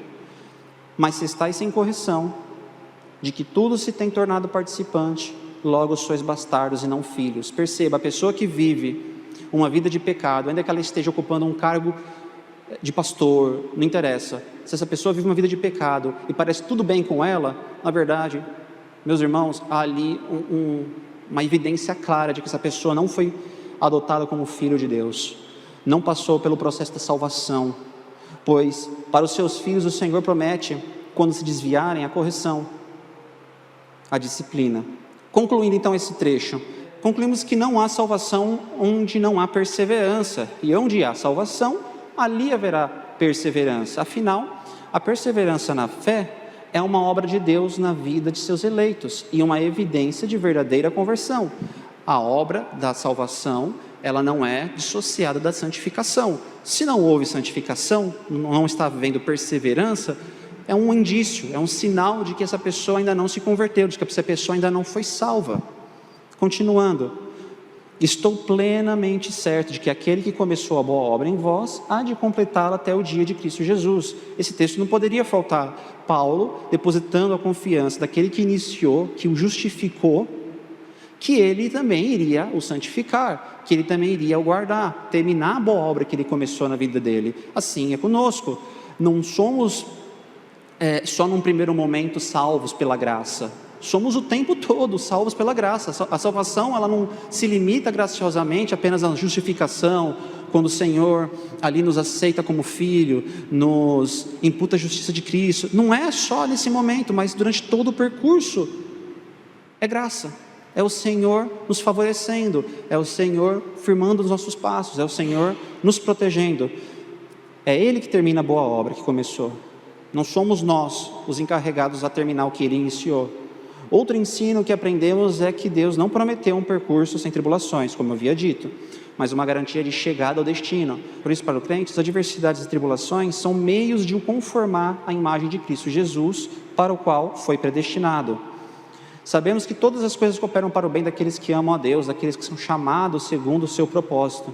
Mas se estáis sem correção, de que tudo se tem tornado participante, logo sois bastardos e não filhos. Perceba, a pessoa que vive uma vida de pecado, ainda que ela esteja ocupando um cargo de pastor, não interessa, se essa pessoa vive uma vida de pecado e parece tudo bem com ela, na verdade, meus irmãos, há ali uma evidência clara de que essa pessoa não foi adotada como filho de Deus, não passou pelo processo da salvação, pois para os seus filhos o Senhor promete, quando se desviarem, a correção, a disciplina. Concluindo então esse trecho, concluímos que não há salvação onde não há perseverança, e onde há salvação, ali haverá perseverança. Afinal, a perseverança na fé é uma obra de Deus na vida de seus eleitos, e uma evidência de verdadeira conversão. A obra da salvação, ela não é dissociada da santificação. Se não houve santificação, não está havendo perseverança, é um indício, é um sinal de que essa pessoa ainda não se converteu, de que essa pessoa ainda não foi salva. Continuando, estou plenamente certo de que aquele que começou a boa obra em vós, há de completá-la até o dia de Cristo Jesus. Esse texto não poderia faltar. Paulo, depositando a confiança daquele que iniciou, que o justificou, que ele também iria o santificar, que ele também iria o guardar, terminar a boa obra que ele começou na vida dele. Assim é conosco, não somos só num primeiro momento salvos pela graça, Somos o tempo todo salvos pela graça. A salvação, ela não se limita graciosamente apenas à justificação, quando o Senhor ali nos aceita como filho, nos imputa a justiça de Cristo. Não é só nesse momento, mas durante todo o percurso. É graça. É o Senhor nos favorecendo, é o Senhor firmando os nossos passos, é o Senhor nos protegendo. É Ele que termina a boa obra que começou. Não somos nós os encarregados a terminar o que Ele iniciou. Outro ensino que aprendemos é que Deus não prometeu um percurso sem tribulações, como eu havia dito, mas uma garantia de chegada ao destino. Por isso, para o crente, as adversidades e tribulações são meios de o conformar à imagem de Cristo Jesus, para o qual foi predestinado. Sabemos que todas as coisas cooperam para o bem daqueles que amam a Deus, daqueles que são chamados segundo o seu propósito,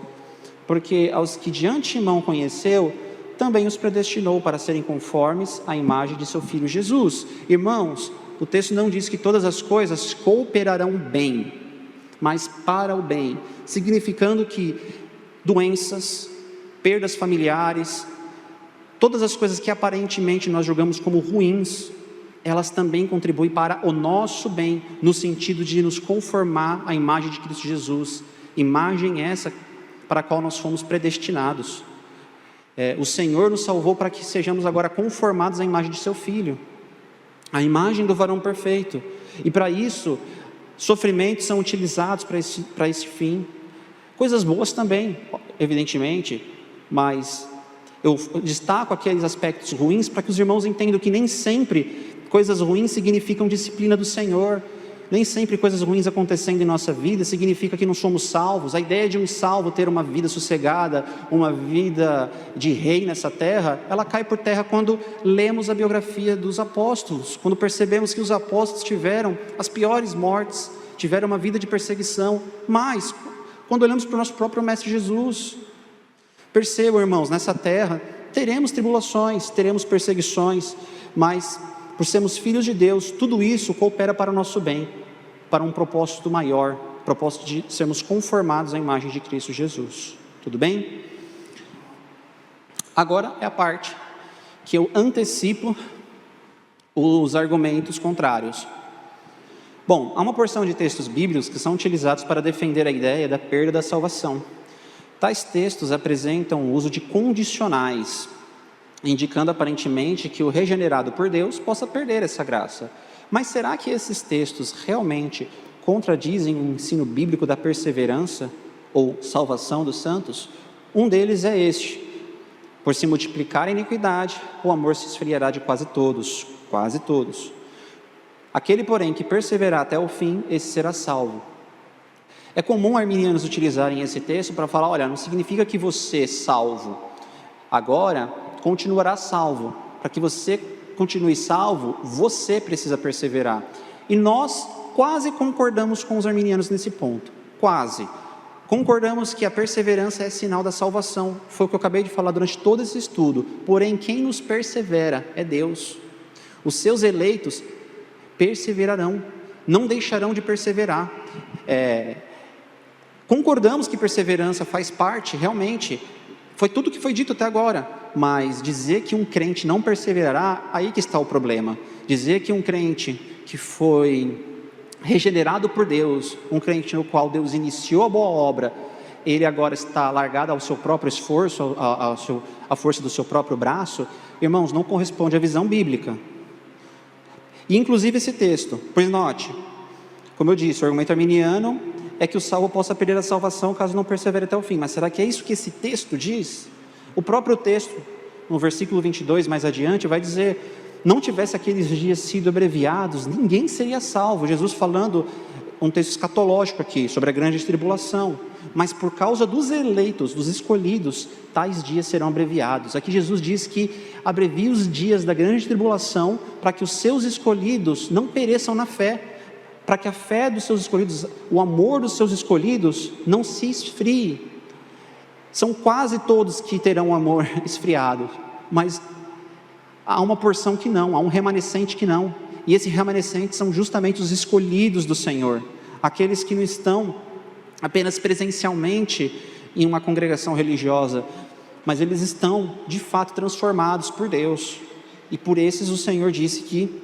porque aos que de antemão conheceu, também os predestinou para serem conformes à imagem de seu Filho Jesus. Irmãos, o texto não diz que todas as coisas cooperarão bem, mas para o bem, significando que doenças, perdas familiares, todas as coisas que aparentemente nós julgamos como ruins, elas também contribuem para o nosso bem, no sentido de nos conformar à imagem de Cristo Jesus, imagem essa para a qual nós fomos predestinados. O Senhor nos salvou para que sejamos agora conformados à imagem de seu Filho, a imagem do varão perfeito, e para isso, sofrimentos são utilizados para esse fim, coisas boas também, evidentemente, mas eu destaco aqueles aspectos ruins para que os irmãos entendam que nem sempre coisas ruins significam disciplina do Senhor, nem sempre coisas ruins acontecendo em nossa vida significa que não somos salvos. A ideia de um salvo ter uma vida sossegada, uma vida de rei nessa terra, ela cai por terra quando lemos a biografia dos apóstolos, quando percebemos que os apóstolos tiveram as piores mortes, tiveram uma vida de perseguição, mas quando olhamos para o nosso próprio Mestre Jesus, percebam, irmãos, nessa terra teremos tribulações, teremos perseguições, mas por sermos filhos de Deus, tudo isso coopera para o nosso bem, para um propósito maior, propósito de sermos conformados à imagem de Cristo Jesus. Tudo bem? Agora é a parte que eu antecipo os argumentos contrários. Bom, há uma porção de textos bíblicos que são utilizados para defender a ideia da perda da salvação. Tais textos apresentam o uso de condicionais, indicando aparentemente que o regenerado por Deus possa perder essa graça. Mas será que esses textos realmente contradizem o ensino bíblico da perseverança ou salvação dos santos? Um deles é este: por se multiplicar a iniquidade, o amor se esfriará de quase todos. Aquele, porém, que perseverar até o fim, esse será salvo. É comum arminianos utilizarem esse texto para falar: olha, não significa que você, salvo, agora continuará salvo. Para que você continue salvo, você precisa perseverar. E nós quase concordamos com os arminianos nesse ponto, quase. Concordamos que a perseverança é sinal da salvação, foi o que eu acabei de falar durante todo esse estudo. Porém, quem nos persevera é Deus. Os seus eleitos perseverarão, não deixarão de perseverar. Concordamos que perseverança faz parte, realmente, foi tudo que foi dito até agora, mas dizer que um crente não perseverará, aí que está o problema. Dizer que um crente que foi regenerado por Deus, um crente no qual Deus iniciou a boa obra, ele agora está largado ao seu próprio esforço, à força do seu próprio braço, irmãos, não corresponde à visão bíblica. E inclusive esse texto, pois note, como eu disse, o argumento arminiano é que o salvo possa perder a salvação caso não persevere até o fim. Mas será que é isso que esse texto diz? O próprio texto, no versículo 22, mais adiante, vai dizer: não tivesse aqueles dias sido abreviados, ninguém seria salvo. Jesus falando, um texto escatológico aqui, sobre a grande tribulação. Mas por causa dos eleitos, dos escolhidos, tais dias serão abreviados. Aqui Jesus diz que abrevia os dias da grande tribulação, para que os seus escolhidos não pereçam na fé, para que a fé dos seus escolhidos, o amor dos seus escolhidos não se esfrie. São quase todos que terão o amor esfriado, mas há uma porção que não, há um remanescente que não, e esse remanescente são justamente os escolhidos do Senhor, aqueles que não estão apenas presencialmente em uma congregação religiosa, mas eles estão de fato transformados por Deus, e por esses o Senhor disse que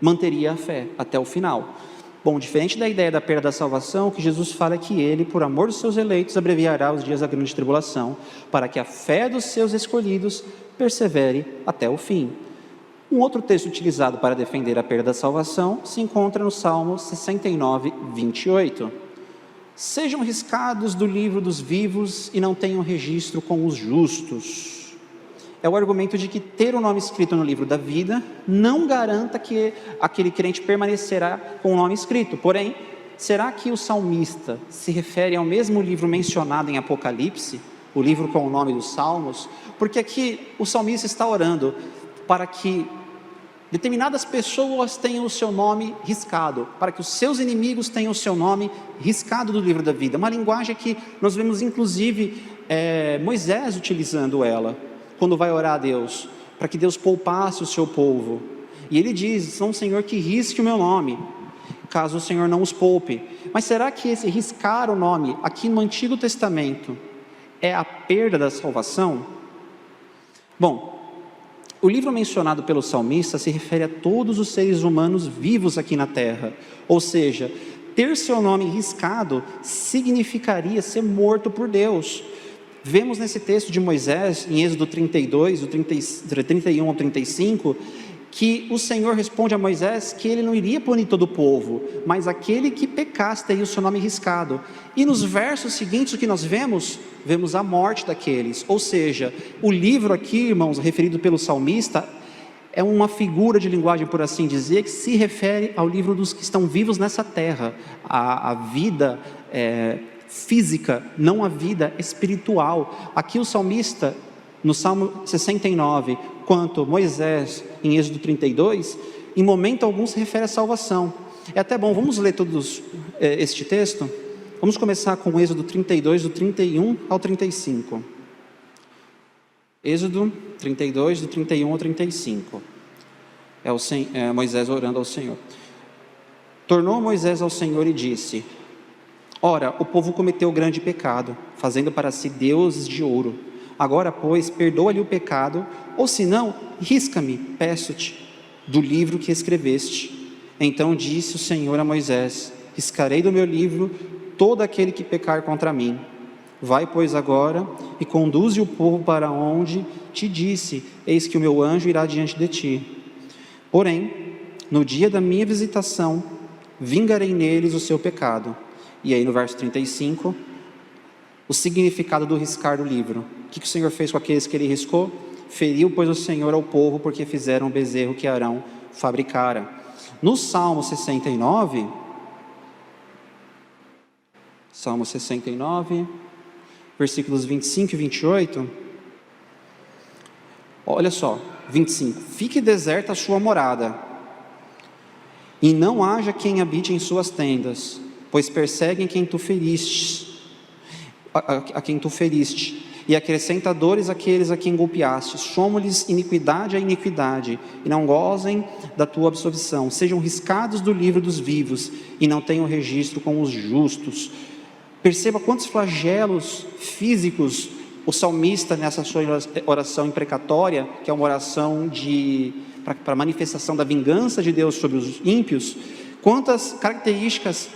manteria a fé até o final. Bom, diferente da ideia da perda da salvação, o que Jesus fala é que ele, por amor dos seus eleitos, abreviará os dias da grande tribulação, para que a fé dos seus escolhidos persevere até o fim. Um outro texto utilizado para defender a perda da salvação se encontra no Salmo 69, 28. Sejam riscados do livro dos vivos e não tenham registro com os justos. É o argumento de que ter o nome escrito no livro da vida não garanta que aquele crente permanecerá com o nome escrito. Porém, será que o salmista se refere ao mesmo livro mencionado em Apocalipse, o livro com o nome dos Salmos? Porque aqui o salmista está orando para que determinadas pessoas tenham o seu nome riscado, para que os seus inimigos tenham o seu nome riscado do livro da vida. Uma linguagem que nós vemos inclusive Moisés utilizando ela, quando vai orar a Deus, para que Deus poupasse o seu povo. E ele diz: não, Senhor, que risque o meu nome, caso o Senhor não os poupe. Mas será que esse riscar o nome, aqui no Antigo Testamento, é a perda da salvação? Bom, o livro mencionado pelo salmista se refere a todos os seres humanos vivos aqui na terra. Ou seja, ter seu nome riscado significaria ser morto por Deus. Vemos nesse texto de Moisés, em Êxodo 32, do 31 ao 35, que o Senhor responde a Moisés que ele não iria punir todo o povo, mas aquele que pecasse teria o seu nome riscado. E nos versos seguintes o que nós vemos? Vemos a morte daqueles. Ou seja, o livro aqui, irmãos, referido pelo salmista, é uma figura de linguagem, por assim dizer, que se refere ao livro dos que estão vivos nessa terra, a vida física, não a vida espiritual. Aqui o salmista, no Salmo 69, quanto Moisés em Êxodo 32, em momento algum se refere à salvação. É até bom, vamos ler todos este texto? Vamos começar com o Êxodo 32, do 31 ao 35. Êxodo 32, do 31 ao 35. É Moisés orando ao Senhor. Tornou Moisés ao Senhor e disse: ora, o povo cometeu grande pecado, fazendo para si deuses de ouro. Agora, pois, perdoa-lhe o pecado, ou se não, risca-me, peço-te, do livro que escreveste. Então disse o Senhor a Moisés: riscarei do meu livro todo aquele que pecar contra mim. Vai, pois, agora e conduze o povo para onde te disse: eis que o meu anjo irá diante de ti. Porém, no dia da minha visitação, vingarei neles o seu pecado. E aí no verso 35, o significado do riscar do livro. O que o Senhor fez com aqueles que ele riscou? Feriu, pois, o Senhor ao povo, porque fizeram o bezerro que Arão fabricara. No Salmo 69, versículos 25 e 28, olha só, 25: fique deserta a sua morada, e não haja quem habite em suas tendas, pois perseguem quem tu feriste, a quem tu feriste, e acrescenta dores àqueles a quem golpeaste. Somos-lhes iniquidade a iniquidade, e não gozem da tua absolvição. Sejam riscados do livro dos vivos, e não tenham registro com os justos. Perceba quantos flagelos físicos o salmista, nessa sua oração imprecatória, que é uma oração para manifestação da vingança de Deus sobre os ímpios, quantas características,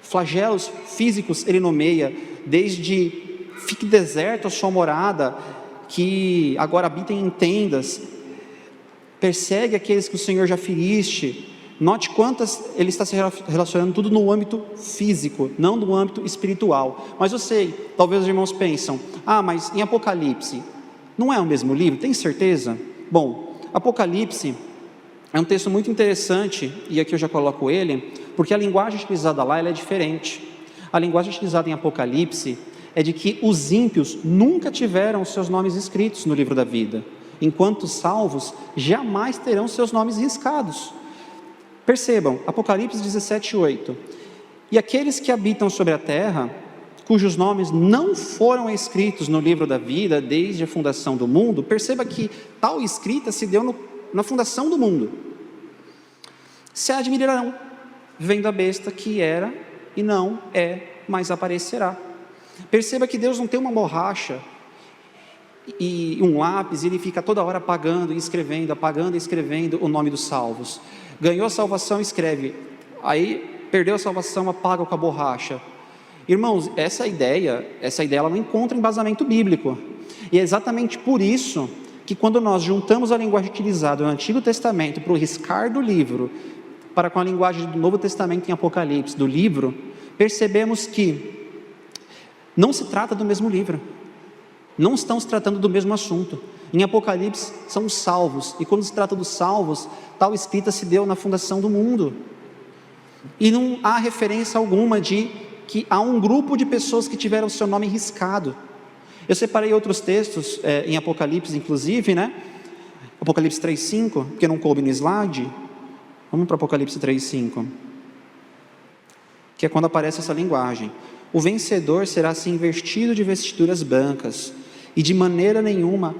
flagelos físicos ele nomeia, desde fique deserto a sua morada, que agora habitem em tendas, persegue aqueles que o Senhor já feriste. Note quantas ele está se relacionando tudo no âmbito físico, não no âmbito espiritual. Mas eu sei, talvez os irmãos pensam: mas em Apocalipse não é o mesmo livro? Tem certeza? Bom, Apocalipse é um texto muito interessante, e aqui eu já coloco ele, porque a linguagem utilizada lá ela é diferente. A linguagem utilizada em Apocalipse é de que os ímpios nunca tiveram seus nomes escritos no livro da vida, enquanto os salvos jamais terão seus nomes riscados. Percebam, Apocalipse 17:8: e aqueles que habitam sobre a terra, cujos nomes não foram escritos no livro da vida desde a fundação do mundo. Perceba que tal escrita se deu na fundação do mundo. Se admirarão, vendo a besta que era e não é, mas aparecerá. Perceba que Deus não tem uma borracha e um lápis, ele fica toda hora apagando e escrevendo o nome dos salvos. Ganhou a salvação, escreve. Aí perdeu a salvação, apaga com a borracha. Irmãos, essa ideia ela não encontra embasamento bíblico. E é exatamente por isso que quando nós juntamos a linguagem utilizada no Antigo Testamento para o riscar do livro, para com a linguagem do Novo Testamento em Apocalipse, do livro, percebemos que não se trata do mesmo livro. Não estão se tratando do mesmo assunto. Em Apocalipse são os salvos, e quando se trata dos salvos, tal escrita se deu na fundação do mundo. E não há referência alguma de que há um grupo de pessoas que tiveram o seu nome riscado. Eu separei outros textos em Apocalipse, inclusive, né? Apocalipse 3,5, porque não coube no slide. Vamos para Apocalipse 3,5, que é quando aparece essa linguagem. O vencedor será assim vestido de vestiduras brancas, e de maneira nenhuma,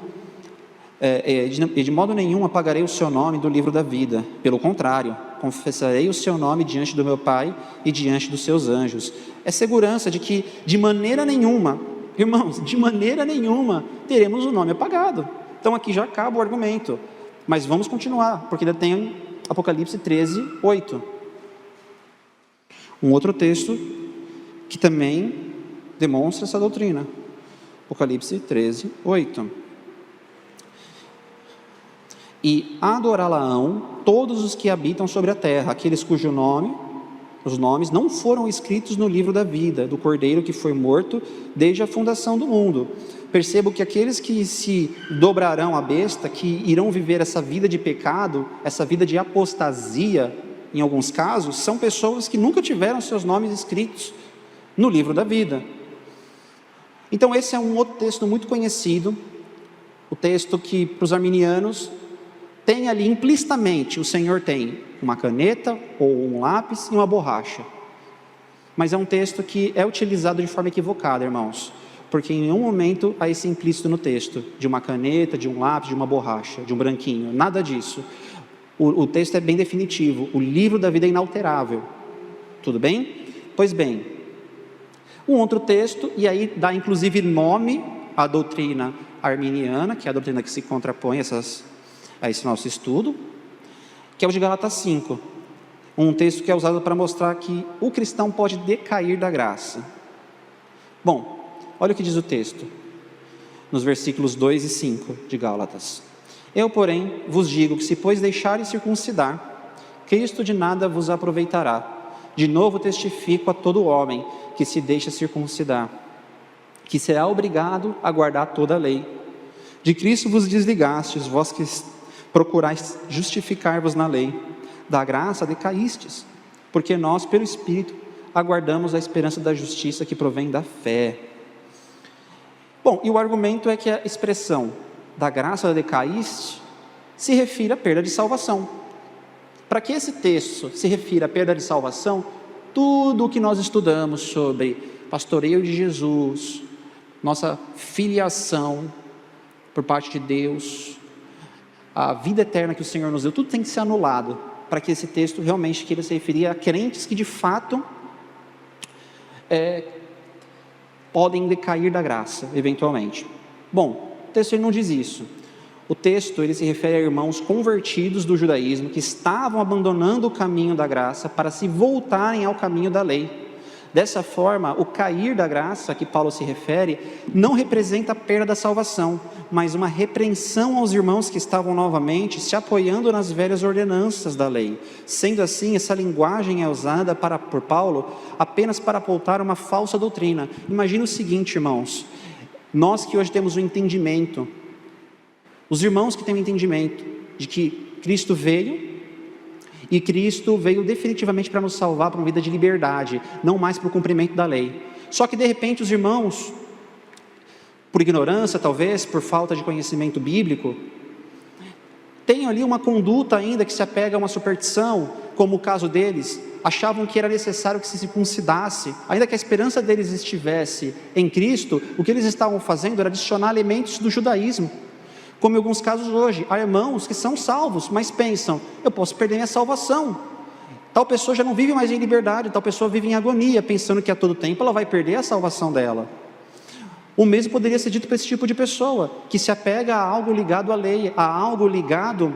de modo nenhum apagarei o seu nome do livro da vida. Pelo contrário, confessarei o seu nome diante do meu Pai e diante dos seus anjos. É segurança de que de maneira nenhuma, irmãos, de maneira nenhuma teremos o nome apagado. Então aqui já acaba o argumento, mas vamos continuar, porque ainda tem Apocalipse 13:8. Um outro texto que também demonstra essa doutrina. Apocalipse 13:8. E adorá-la-ão todos os que habitam sobre a terra, aqueles os nomes não foram escritos no livro da vida, do Cordeiro que foi morto desde a fundação do mundo. Percebo que aqueles que se dobrarão à besta, que irão viver essa vida de pecado, essa vida de apostasia, em alguns casos, são pessoas que nunca tiveram seus nomes escritos no livro da vida. Então esse é um outro texto muito conhecido, o texto que para os arminianos tem ali implicitamente, o Senhor tem uma caneta ou um lápis e uma borracha. Mas é um texto que é utilizado de forma equivocada, irmãos, porque em nenhum momento há esse implícito no texto, de uma caneta, de um lápis, de uma borracha, de um branquinho, nada disso. O texto é bem definitivo, o livro da vida é inalterável. Tudo bem? Pois bem, um outro texto, e aí dá inclusive nome à doutrina arminiana, que é a doutrina que se contrapõe a esse nosso estudo, que é o de Gálatas 5, um texto que é usado para mostrar que o cristão pode decair da graça. Bom, olha o que diz o texto, nos versículos 2 e 5 de Gálatas. Eu, porém, vos digo que se pois deixares circuncidar, Cristo de nada vos aproveitará. De novo testifico a todo homem que se deixa circuncidar, que será obrigado a guardar toda a lei. De Cristo vos desligastes, vós que procurais justificar-vos na lei, da graça decaístes, porque nós, pelo Espírito, aguardamos a esperança da justiça que provém da fé. Bom, e o argumento é que a expressão da graça decaíste se refere à perda de salvação. Para que esse texto se refira à perda de salvação, tudo o que nós estudamos sobre pastoreio de Jesus, nossa filiação por parte de Deus, a vida eterna que o Senhor nos deu, tudo tem que ser anulado, para que esse texto realmente queira se referir a crentes que de fato podem decair da graça, eventualmente. Bom, o texto ele não diz isso. O texto ele se refere a irmãos convertidos do judaísmo que estavam abandonando o caminho da graça para se voltarem ao caminho da lei. Dessa forma, o cair da graça a que Paulo se refere não representa a perda da salvação, mas uma repreensão aos irmãos que estavam novamente se apoiando nas velhas ordenanças da lei. Sendo assim, essa linguagem é usada por Paulo apenas para apontar uma falsa doutrina. Imagina o seguinte, irmãos, nós que hoje temos o entendimento, os irmãos que têm o entendimento de que Cristo veio, e Cristo veio definitivamente para nos salvar para uma vida de liberdade, não mais para o cumprimento da lei. Só que de repente os irmãos, por ignorância talvez, por falta de conhecimento bíblico, têm ali uma conduta ainda que se apega a uma superstição, como o caso deles, achavam que era necessário que se circuncidasse, ainda que a esperança deles estivesse em Cristo, o que eles estavam fazendo era adicionar elementos do judaísmo. Como em alguns casos hoje, há irmãos que são salvos, mas pensam, eu posso perder minha salvação. Tal pessoa já não vive mais em liberdade, tal pessoa vive em agonia, pensando que a todo tempo ela vai perder a salvação dela. O mesmo poderia ser dito para esse tipo de pessoa, que se apega a algo ligado à lei, a algo ligado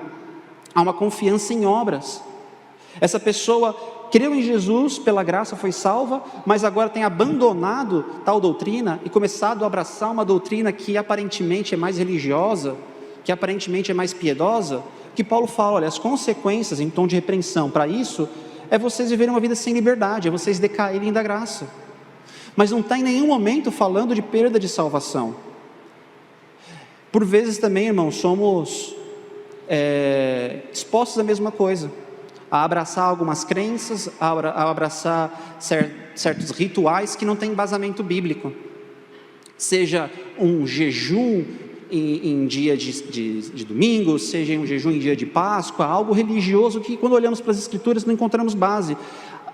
a uma confiança em obras. Essa pessoa creu em Jesus, pela graça foi salva, mas agora tem abandonado tal doutrina e começado a abraçar uma doutrina que aparentemente é mais religiosa, que aparentemente é mais piedosa, que Paulo fala, olha, as consequências em tom de repreensão para isso, é vocês viverem uma vida sem liberdade, é vocês decaírem da graça. Mas não está em nenhum momento falando de perda de salvação. Por vezes também, irmãos, somos expostos à mesma coisa, a abraçar algumas crenças, a abraçar certos rituais que não têm embasamento bíblico, seja um jejum em dia de domingo, seja um jejum em dia de Páscoa, algo religioso que quando olhamos para as Escrituras não encontramos base.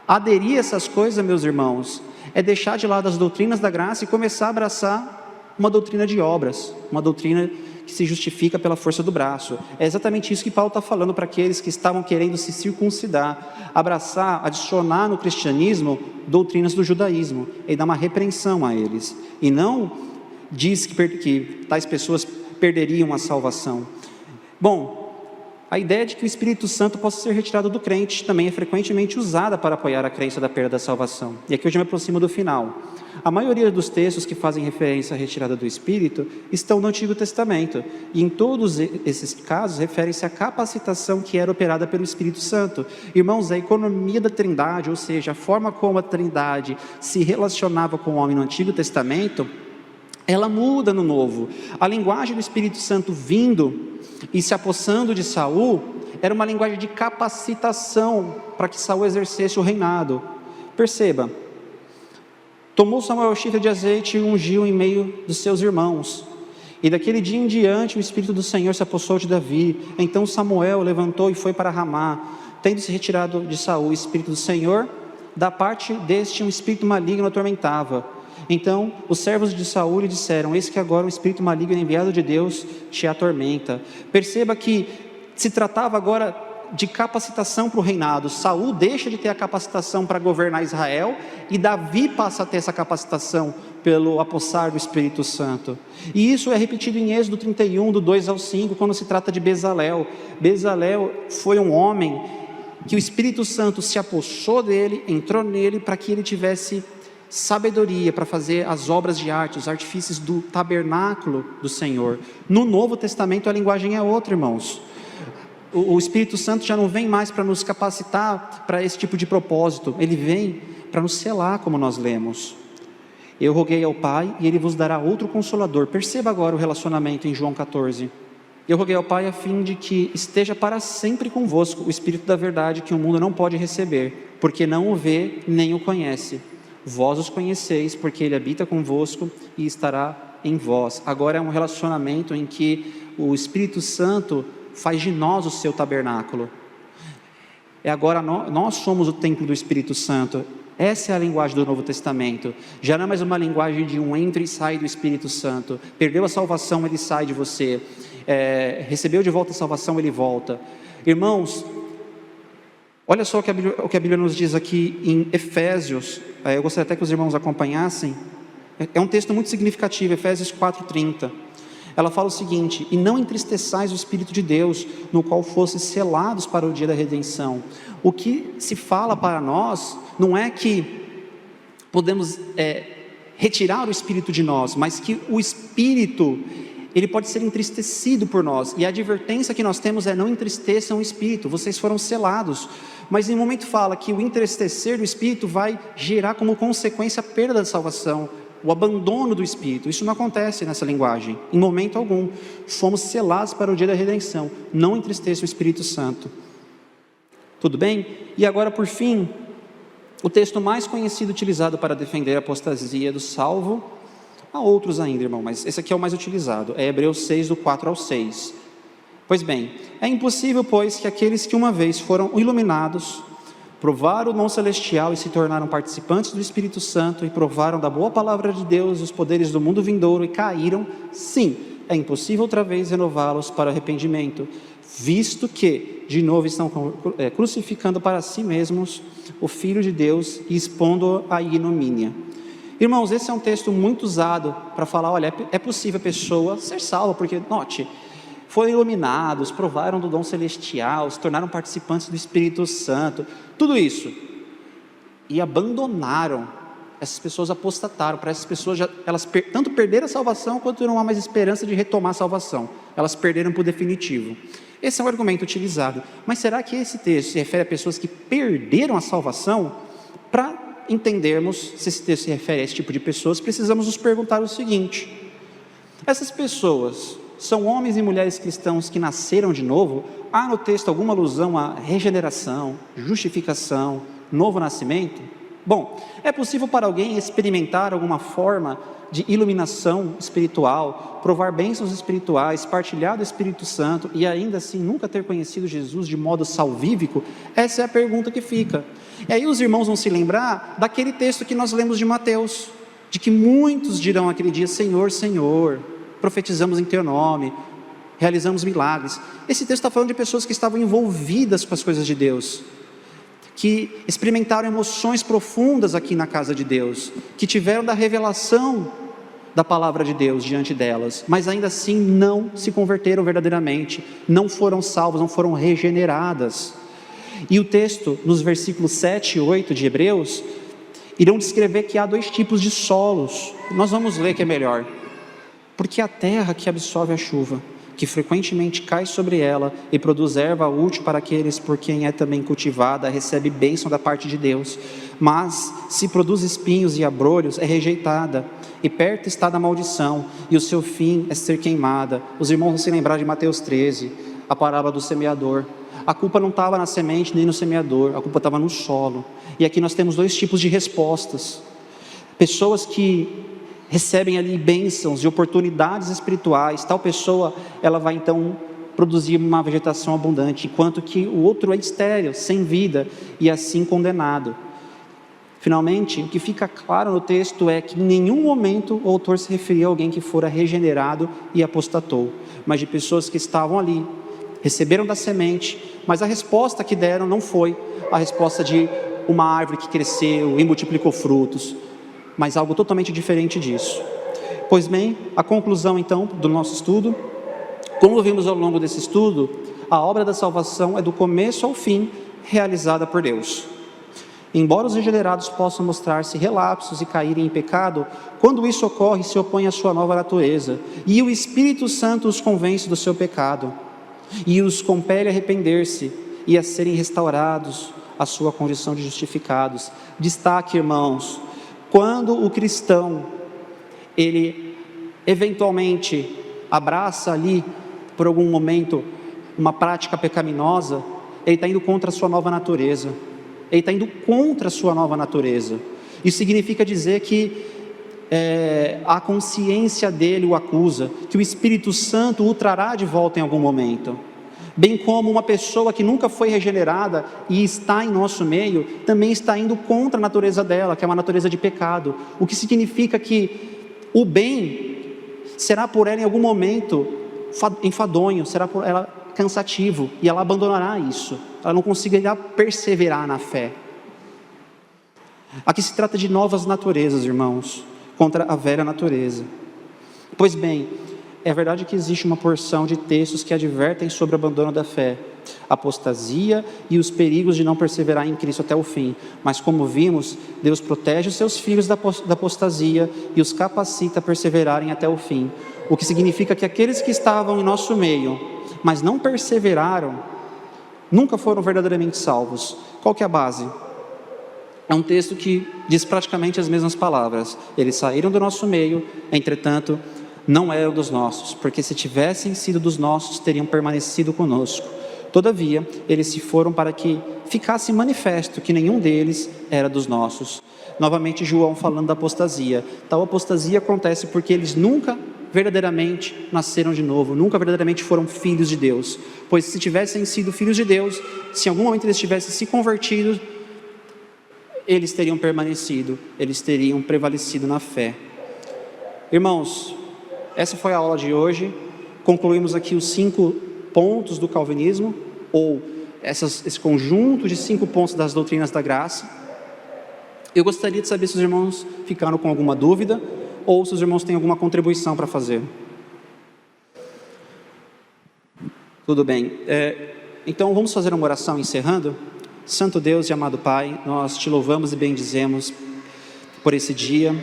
Aderir a essas coisas, meus irmãos, é deixar de lado as doutrinas da graça e começar a abraçar uma doutrina de obras, uma doutrina que se justifica pela força do braço. É exatamente isso que Paulo está falando para aqueles que estavam querendo se circuncidar, abraçar, adicionar no cristianismo doutrinas do judaísmo, e dar uma repreensão a eles, e não diz que tais pessoas perderiam a salvação. Bom, a ideia de que o Espírito Santo possa ser retirado do crente também é frequentemente usada para apoiar a crença da perda da salvação. E aqui eu já me aproximo do final. A maioria dos textos que fazem referência à retirada do Espírito estão no Antigo Testamento. E em todos esses casos referem-se à capacitação que era operada pelo Espírito Santo. Irmãos, a economia da Trindade, ou seja, a forma como a Trindade se relacionava com o homem no Antigo Testamento, ela muda no Novo. A linguagem do Espírito Santo vindo e se apossando de Saul era uma linguagem de capacitação para que Saul exercesse o reinado. Perceba, tomou Samuel o chifre de azeite e ungiu em meio dos seus irmãos, e daquele dia em diante o Espírito do Senhor se apossou de Davi. Então Samuel levantou e foi para Ramá, tendo se retirado de Saul o Espírito do Senhor, da parte deste um espírito maligno atormentava. Então os servos de Saul lhe disseram: eis que agora um espírito maligno enviado de Deus te atormenta. Perceba que se tratava agora de capacitação para o reinado. Saul deixa de ter a capacitação para governar Israel, e Davi passa a ter essa capacitação pelo apossar do Espírito Santo. E isso é repetido em Êxodo 31, do 2 ao 5, quando se trata de Bezalel. Bezalel foi um homem que o Espírito Santo se apossou dele, entrou nele, para que ele tivesse sabedoria para fazer as obras de arte, os artifícios do tabernáculo do Senhor. No Novo Testamento a linguagem é outra, irmãos. O Espírito Santo já não vem mais para nos capacitar para esse tipo de propósito, ele vem para nos selar, como nós lemos. Eu roguei ao Pai e ele vos dará outro Consolador. Perceba agora o relacionamento em João 14. Eu roguei ao Pai a fim de que esteja para sempre convosco o Espírito da verdade, que o mundo não pode receber, porque não o vê nem o conhece. Vós os conheceis, porque ele habita convosco e estará em vós. Agora é um relacionamento em que o Espírito Santo faz de nós o seu tabernáculo. Agora nós somos o templo do Espírito Santo. Essa é a linguagem do Novo Testamento. Já não é mais uma linguagem de um entra e sai do Espírito Santo. Perdeu a salvação, ele sai de você. Recebeu de volta a salvação, ele volta. Irmãos, olha só o que a Bíblia nos diz aqui em Efésios. Eu gostaria até que os irmãos acompanhassem. É um texto muito significativo, Efésios 4:30. Ela fala o seguinte: e não entristeçais o Espírito de Deus, no qual fostes selados para o dia da redenção. O que se fala para nós não é que podemos retirar o Espírito de nós, mas que o Espírito, ele pode ser entristecido por nós, e a advertência que nós temos é: não entristeçam o Espírito, vocês foram selados. Mas em um momento fala que o entristecer do Espírito vai gerar como consequência a perda da salvação, o abandono do Espírito. Isso não acontece nessa linguagem, em momento algum. Fomos selados para o dia da redenção. Não entristeça o Espírito Santo. Tudo bem? E agora, por fim, o texto mais conhecido utilizado para defender a apostasia do salvo. Há outros ainda, irmão, mas esse aqui é o mais utilizado. É Hebreus 6, do 4 ao 6. Pois bem, é impossível, pois, que aqueles que uma vez foram iluminados, provaram o dom celestial e se tornaram participantes do Espírito Santo, e provaram da boa palavra de Deus os poderes do mundo vindouro e caíram, sim, é impossível outra vez renová-los para arrependimento, visto que de novo estão crucificando para si mesmos o Filho de Deus e expondo-o à ignomínia. Irmãos, esse é um texto muito usado para falar, olha, é possível a pessoa ser salva, porque, note, foram iluminados, provaram do dom celestial, se tornaram participantes do Espírito Santo, tudo isso, e abandonaram. Essas pessoas apostataram. Para essas pessoas, elas tanto perderam a salvação, quanto não há mais esperança de retomar a salvação. Elas perderam por definitivo. Esse é um argumento utilizado. Mas será que esse texto se refere a pessoas que perderam a salvação? Para entendermos se esse texto se refere a esse tipo de pessoas, precisamos nos perguntar o seguinte: essas pessoas são homens e mulheres cristãos que nasceram de novo? Há no texto alguma alusão à regeneração, justificação, novo nascimento? Bom, é possível para alguém experimentar alguma forma de iluminação espiritual, provar bênçãos espirituais, partilhar do Espírito Santo e ainda assim nunca ter conhecido Jesus de modo salvífico? Essa é a pergunta que fica. E aí os irmãos vão se lembrar daquele texto que nós lemos de Mateus, de que muitos dirão aquele dia: Senhor, Senhor, profetizamos em teu nome, realizamos milagres. Esse texto está falando de pessoas que estavam envolvidas com as coisas de Deus, que experimentaram emoções profundas aqui na casa de Deus, que tiveram da revelação da palavra de Deus diante delas, mas ainda assim não se converteram verdadeiramente, não foram salvos, não foram regeneradas. E o texto, nos versículos 7 e 8 de Hebreus, irão descrever que há dois tipos de solos. Nós vamos ler que é melhor. Porque a terra que absorve a chuva, que frequentemente cai sobre ela e produz erva útil para aqueles por quem é também cultivada, recebe bênção da parte de Deus. Mas se produz espinhos e abrolhos, é rejeitada, e perto está da maldição, e o seu fim é ser queimada. Os irmãos vão se lembrar de Mateus 13, a parábola do semeador. A culpa não estava na semente nem no semeador, a culpa estava no solo. E aqui nós temos dois tipos de respostas: pessoas que recebem ali bênçãos e oportunidades espirituais. Tal pessoa, ela vai então produzir uma vegetação abundante, enquanto que o outro é estéril, sem vida e assim condenado. Finalmente, o que fica claro no texto é que em nenhum momento o autor se referia a alguém que fora regenerado e apostatou, mas de pessoas que estavam ali, receberam da semente, mas a resposta que deram não foi a resposta de uma árvore que cresceu e multiplicou frutos, mas algo totalmente diferente disso. Pois bem, a conclusão então do nosso estudo: como vimos ao longo desse estudo, a obra da salvação é do começo ao fim realizada por Deus. Embora os regenerados possam mostrar-se relapsos e caírem em pecado, quando isso ocorre, se opõe à sua nova natureza, e o Espírito Santo os convence do seu pecado, e os compele a arrepender-se e a serem restaurados à sua condição de justificados. Destaque, irmãos, quando o cristão, ele eventualmente abraça ali, por algum momento, uma prática pecaminosa, ele está indo contra a sua nova natureza. Ele está indo contra a sua nova natureza. Isso significa dizer que a consciência dele o acusa, que o Espírito Santo o trará de volta em algum momento. Bem como uma pessoa que nunca foi regenerada e está em nosso meio, também está indo contra a natureza dela, que é uma natureza de pecado. O que significa que o bem será por ela em algum momento enfadonho, será por ela cansativo, e ela abandonará isso. Ela não conseguirá perseverar na fé. Aqui se trata de novas naturezas, irmãos, contra a velha natureza. Pois bem, é verdade que existe uma porção de textos que advertem sobre o abandono da fé, apostasia e os perigos de não perseverar em Cristo até o fim. Mas como vimos, Deus protege os seus filhos da apostasia e os capacita a perseverarem até o fim. O que significa que aqueles que estavam em nosso meio, mas não perseveraram, nunca foram verdadeiramente salvos. Qual que é a base? É um texto que diz praticamente as mesmas palavras: eles saíram do nosso meio, entretanto não eram dos nossos, porque se tivessem sido dos nossos, teriam permanecido conosco. Todavia, eles se foram para que ficasse manifesto que nenhum deles era dos nossos. Novamente João falando da apostasia. Tal apostasia acontece porque eles nunca verdadeiramente nasceram de novo, nunca verdadeiramente foram filhos de Deus. Pois se tivessem sido filhos de Deus, se em algum momento eles tivessem se convertido, eles teriam permanecido, eles teriam prevalecido na fé. Irmãos, essa foi a aula de hoje. Concluímos aqui os 5 pontos do calvinismo, ou esse conjunto de 5 pontos das doutrinas da graça. Eu gostaria de saber se os irmãos ficaram com alguma dúvida ou se os irmãos têm alguma contribuição para fazer. Tudo bem. Então vamos fazer uma oração encerrando? Santo Deus e amado Pai, nós te louvamos e bendizemos por esse dia,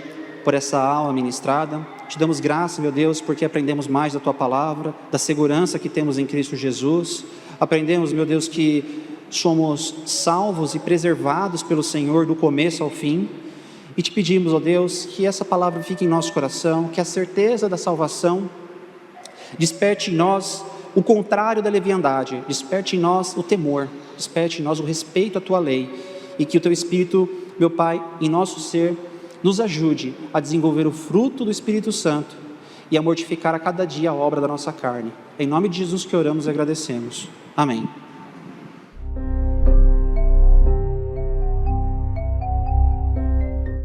por essa aula ministrada. Te damos graça, meu Deus, porque aprendemos mais da Tua Palavra, da segurança que temos em Cristo Jesus. Aprendemos, meu Deus, que somos salvos e preservados pelo Senhor do começo ao fim. E te pedimos, ó Deus, que essa palavra fique em nosso coração, que a certeza da salvação desperte em nós o contrário da leviandade, desperte em nós o temor, desperte em nós o respeito à Tua lei, e que o Teu Espírito, meu Pai, em nosso ser, nos ajude a desenvolver o fruto do Espírito Santo e a mortificar a cada dia a obra da nossa carne. Em nome de Jesus que oramos e agradecemos. Amém.